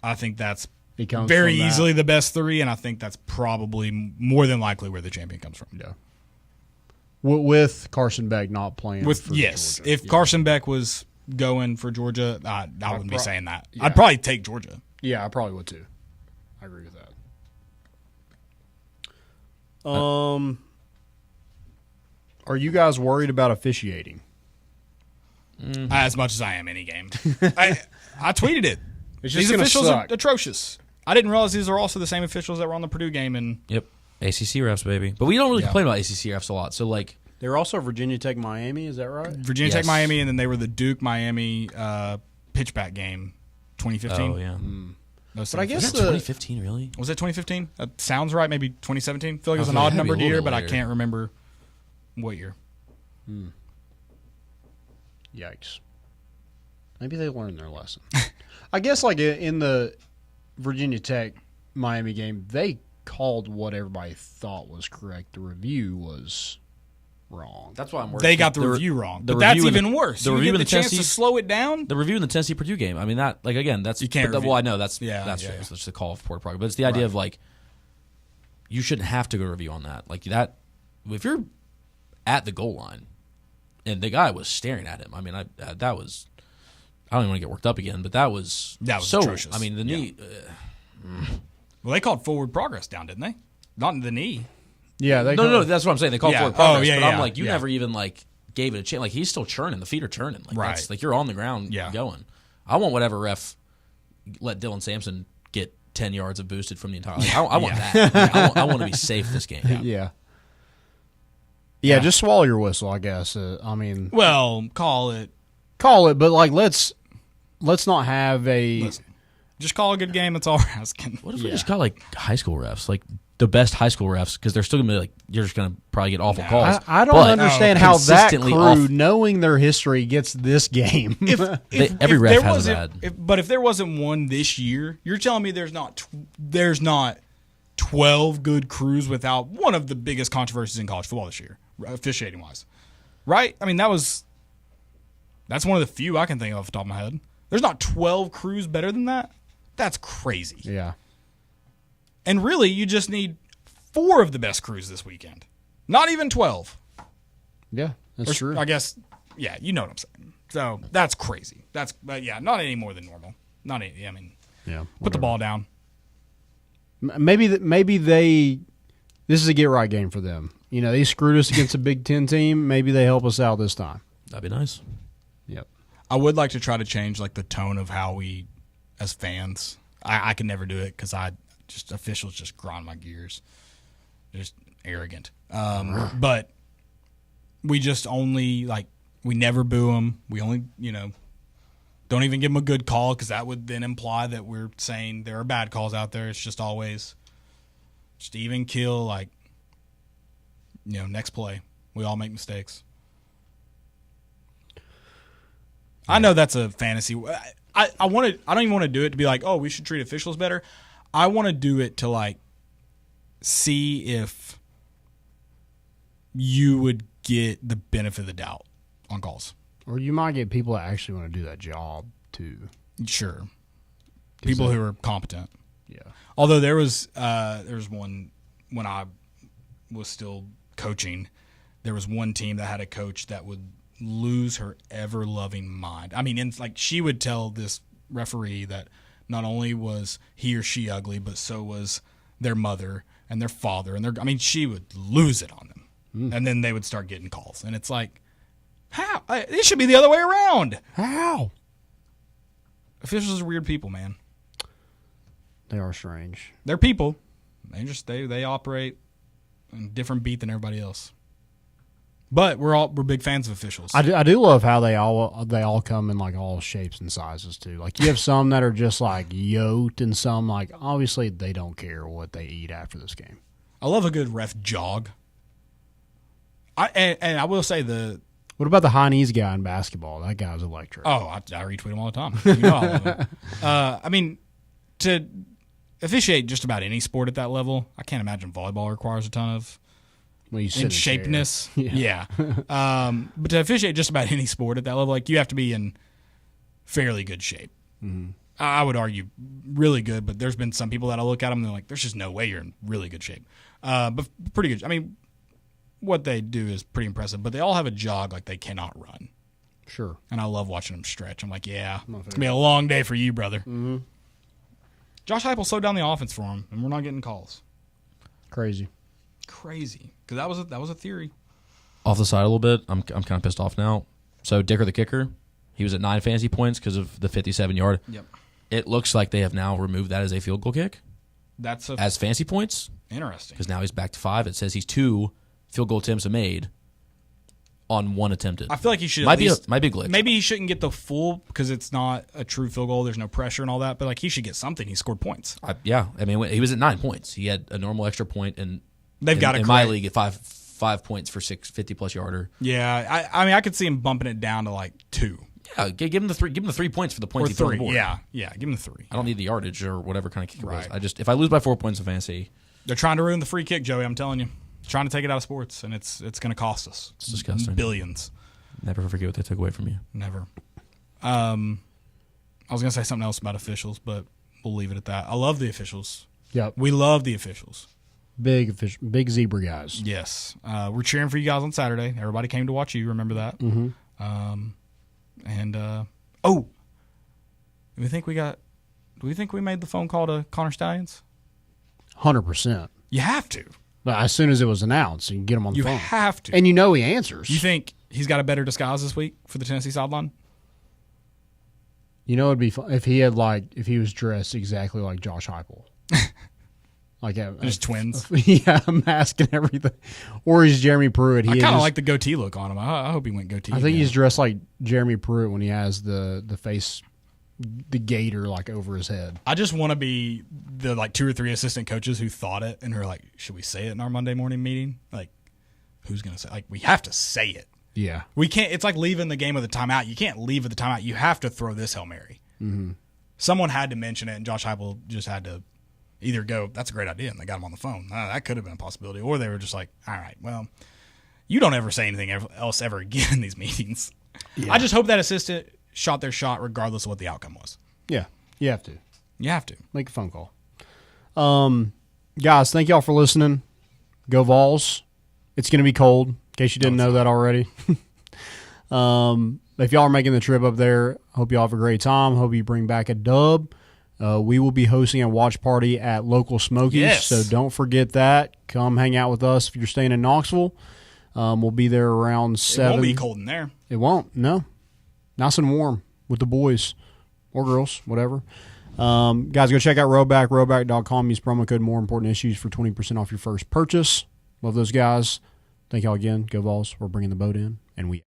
I think that's very easily the best three, and I think that's probably more than likely where the champion comes from. Yeah. With Carson Beck not playing. Yes, Georgia. If Carson Beck was going for Georgia, I wouldn't be saying that. Yeah. I'd probably take Georgia. Yeah, I probably would too. I agree with that. Are you guys worried about officiating? As much as I am any game. I tweeted it. These officials are atrocious. I didn't realize these are also the same officials that were on the Purdue game. And yep, ACC refs, baby. But we don't really complain about ACC refs a lot. So like, they were also Virginia Tech Miami. Is that right? Virginia Tech Miami, and then they were the Duke Miami pitchback game, 2015. Oh yeah. But I guess 2015 really was it 2015? That sounds right. Maybe 2017. I feel like it was an odd numbered year, but I can't remember what year. Yikes. Maybe they learned their lesson. I guess like in the Virginia Tech Miami game, they called what everybody thought was correct. The review was wrong. That's why I'm worried. They got the review wrong. But that's even worse. The you review get in the chance Tennessee, to slow it down. The review in the Tennessee Purdue game. I mean that like again that's you can't. Well, I know that's true. Yeah. It's just a call of Porter Park, but it's the idea of like you shouldn't have to go to review on that. Like that, if you're at the goal line and the guy was staring at him. I mean, that was. I don't even want to get worked up again, but that was so. Atrocious. I mean, the knee. Well, they called forward progress down, didn't they? Not in the knee. Yeah, they no. That's what I'm saying. They called forward progress, but I'm like, you yeah. never even like gave it a chance. Like he's still churning. The feet are turning. Like, right. That's, like you're on the ground going. I want whatever ref let Dylan Sampson get 10 yards of boosted from the entire. Like, I want that. I want to be safe this game. Yeah. Yeah, just swallow your whistle, I guess. I mean, well, call it, but like let's not have a. Listen, just call a good game. That's all we're asking. What if we just got like high school refs, like the best high school refs, because they're still gonna be like, you're just gonna probably get awful calls. I don't understand how that crew, knowing their history, gets this game. Every ref has a bad. But if there wasn't one this year, you're telling me there's not 12 good crews without one of the biggest controversies in college football this year, officiating wise, right? I mean, that's one of the few I can think of off the top of my head. There's not 12 crews better than that. That's crazy. Yeah. And really, you just need 4 of the best crews this weekend. Not even 12. Yeah, that's true. I guess, yeah, you know what I'm saying. So that's crazy. But yeah, not any more than normal. Not any, I mean, yeah, put the ball down. Maybe this is a get right game for them. You know, they screwed us against a Big Ten team. Maybe they help us out this time. That'd be nice. Yep. I would like to try to change like the tone of how we, as fans, I can never do it because officials just grind my gears, just arrogant. But we just only we never boo them. We only don't even give them a good call because that would then imply that we're saying there are bad calls out there. It's just always just even kill, next play. We all make mistakes. I know that's a fantasy. I don't even want to do it to be like, oh, we should treat officials better. I want to do it to see if you would get the benefit of the doubt on calls. Or you might get people that actually want to do that job too. Sure. People who are competent. Yeah. Although there was one when I was still coaching, there was one team that had a coach that would lose her ever-loving mind. I mean, she would tell this referee that not only was he or she ugly, but so was their mother and their father. And she would lose it on them. And then they would start getting calls. And it's like, how? It should be the other way around. How? Officials are weird people, man. They are strange. They're people. They operate on a different beat than everybody else. But we're big fans of officials. I do love how they all come in all shapes and sizes too. Like you have some that are just yoked, and some obviously they don't care what they eat after this game. I love a good ref jog. And I will say what about the high knees guy in basketball? That guy's electric. Oh, I retweet him all the time. You know I love him. To officiate just about any sport at that level, I can't imagine volleyball requires a ton of shapeness. Yeah. But to officiate just about any sport at that level, you have to be in fairly good shape. Mm-hmm. I would argue really good, but there's been some people that I look at them and they're like, there's just no way you're in really good shape. But pretty good. What they do is pretty impressive, but they all have a jog they cannot run. Sure. And I love watching them stretch. I'm like, yeah, it's going to be a long day for you, brother. Mm-hmm. Josh Heupel slowed down the offense for him, and we're not getting calls. Crazy. Because that was a theory. Off the side a little bit, I'm kind of pissed off now. So Dicker the kicker, he was at 9 fantasy points because of the 57-yard. Yep. It looks like they have now removed that as a field goal kick. As fantasy points. Interesting. Because now he's back to 5. It says he's 2 field goal attempts made on 1 attempted. I feel like he should might be a glitch. Maybe he shouldn't get the full because it's not a true field goal. There's no pressure and all that. But he should get something. He scored points. Yeah. He was at 9 points. He had a normal extra point, and they've got in my league at 5 points for 50+ yarder. Yeah, I could see him bumping it down to 2. Yeah, give him the 3. Give him the 3 points for the points or he put on 3. the board. Yeah, give him the 3. I don't need the yardage or whatever kind of kick it was. Right. If I lose by 4 points in fantasy, they're trying to ruin the free kick, Joey. I'm telling you, trying to take it out of sports, and it's going to cost us. It's disgusting. Billions. Never forget what they took away from you. Never. I was going to say something else about officials, but we'll leave it at that. I love the officials. Yep. We love the officials. Big zebra guys. Yes. We're cheering for you guys on Saturday. Everybody came to watch you. Remember that? Mm-hmm. Do we think we made the phone call to Connor Stallions? 100%. You have to. As soon as it was announced, you can get him on the phone. You have to. And he answers. You think he's got a better disguise this week for the Tennessee sideline? It'd be fun if he had if he was dressed exactly like Josh Heupel. Like just twins. Yeah, a mask and everything. Or he's Jeremy Pruitt. I kind of like the goatee look on him. I hope he went goatee. I think he's dressed like Jeremy Pruitt when he has the face, the gator like over his head. I just want to be the like 2 or 3 assistant coaches who thought it and are like, should we say it in our Monday morning meeting? Like, who's gonna say? Like, we have to say it. Yeah, we can't. It's like leaving the game with a timeout. You can't leave with the timeout. You have to throw this Hail Mary. Mm-hmm. Someone had to mention it, and Josh Heupel just had to either go, that's a great idea, and they got him on the phone. That could have been a possibility. Or they were just like, all right, well, you don't ever say anything else ever again in these meetings. Yeah. I just hope that assistant shot their shot regardless of what the outcome was. Yeah, you have to. You have to. Make a phone call. Guys, thank y'all for listening. Go Vols. It's going to be cold, in case you didn't know that already. If y'all are making the trip up there, hope y'all have a great time. Hope you bring back a dub. We will be hosting a watch party at Local Smokies, so don't forget that. Come hang out with us if you're staying in Knoxville. We'll be there around 7. It won't be cold in there. It won't, no. Nice and warm with the boys or girls, whatever. Guys, go check out Rowback, rowback.com. Use promo code More Important Issues for 20% off your first purchase. Love those guys. Thank y'all again. Go Vols. We're bringing the boat in, and we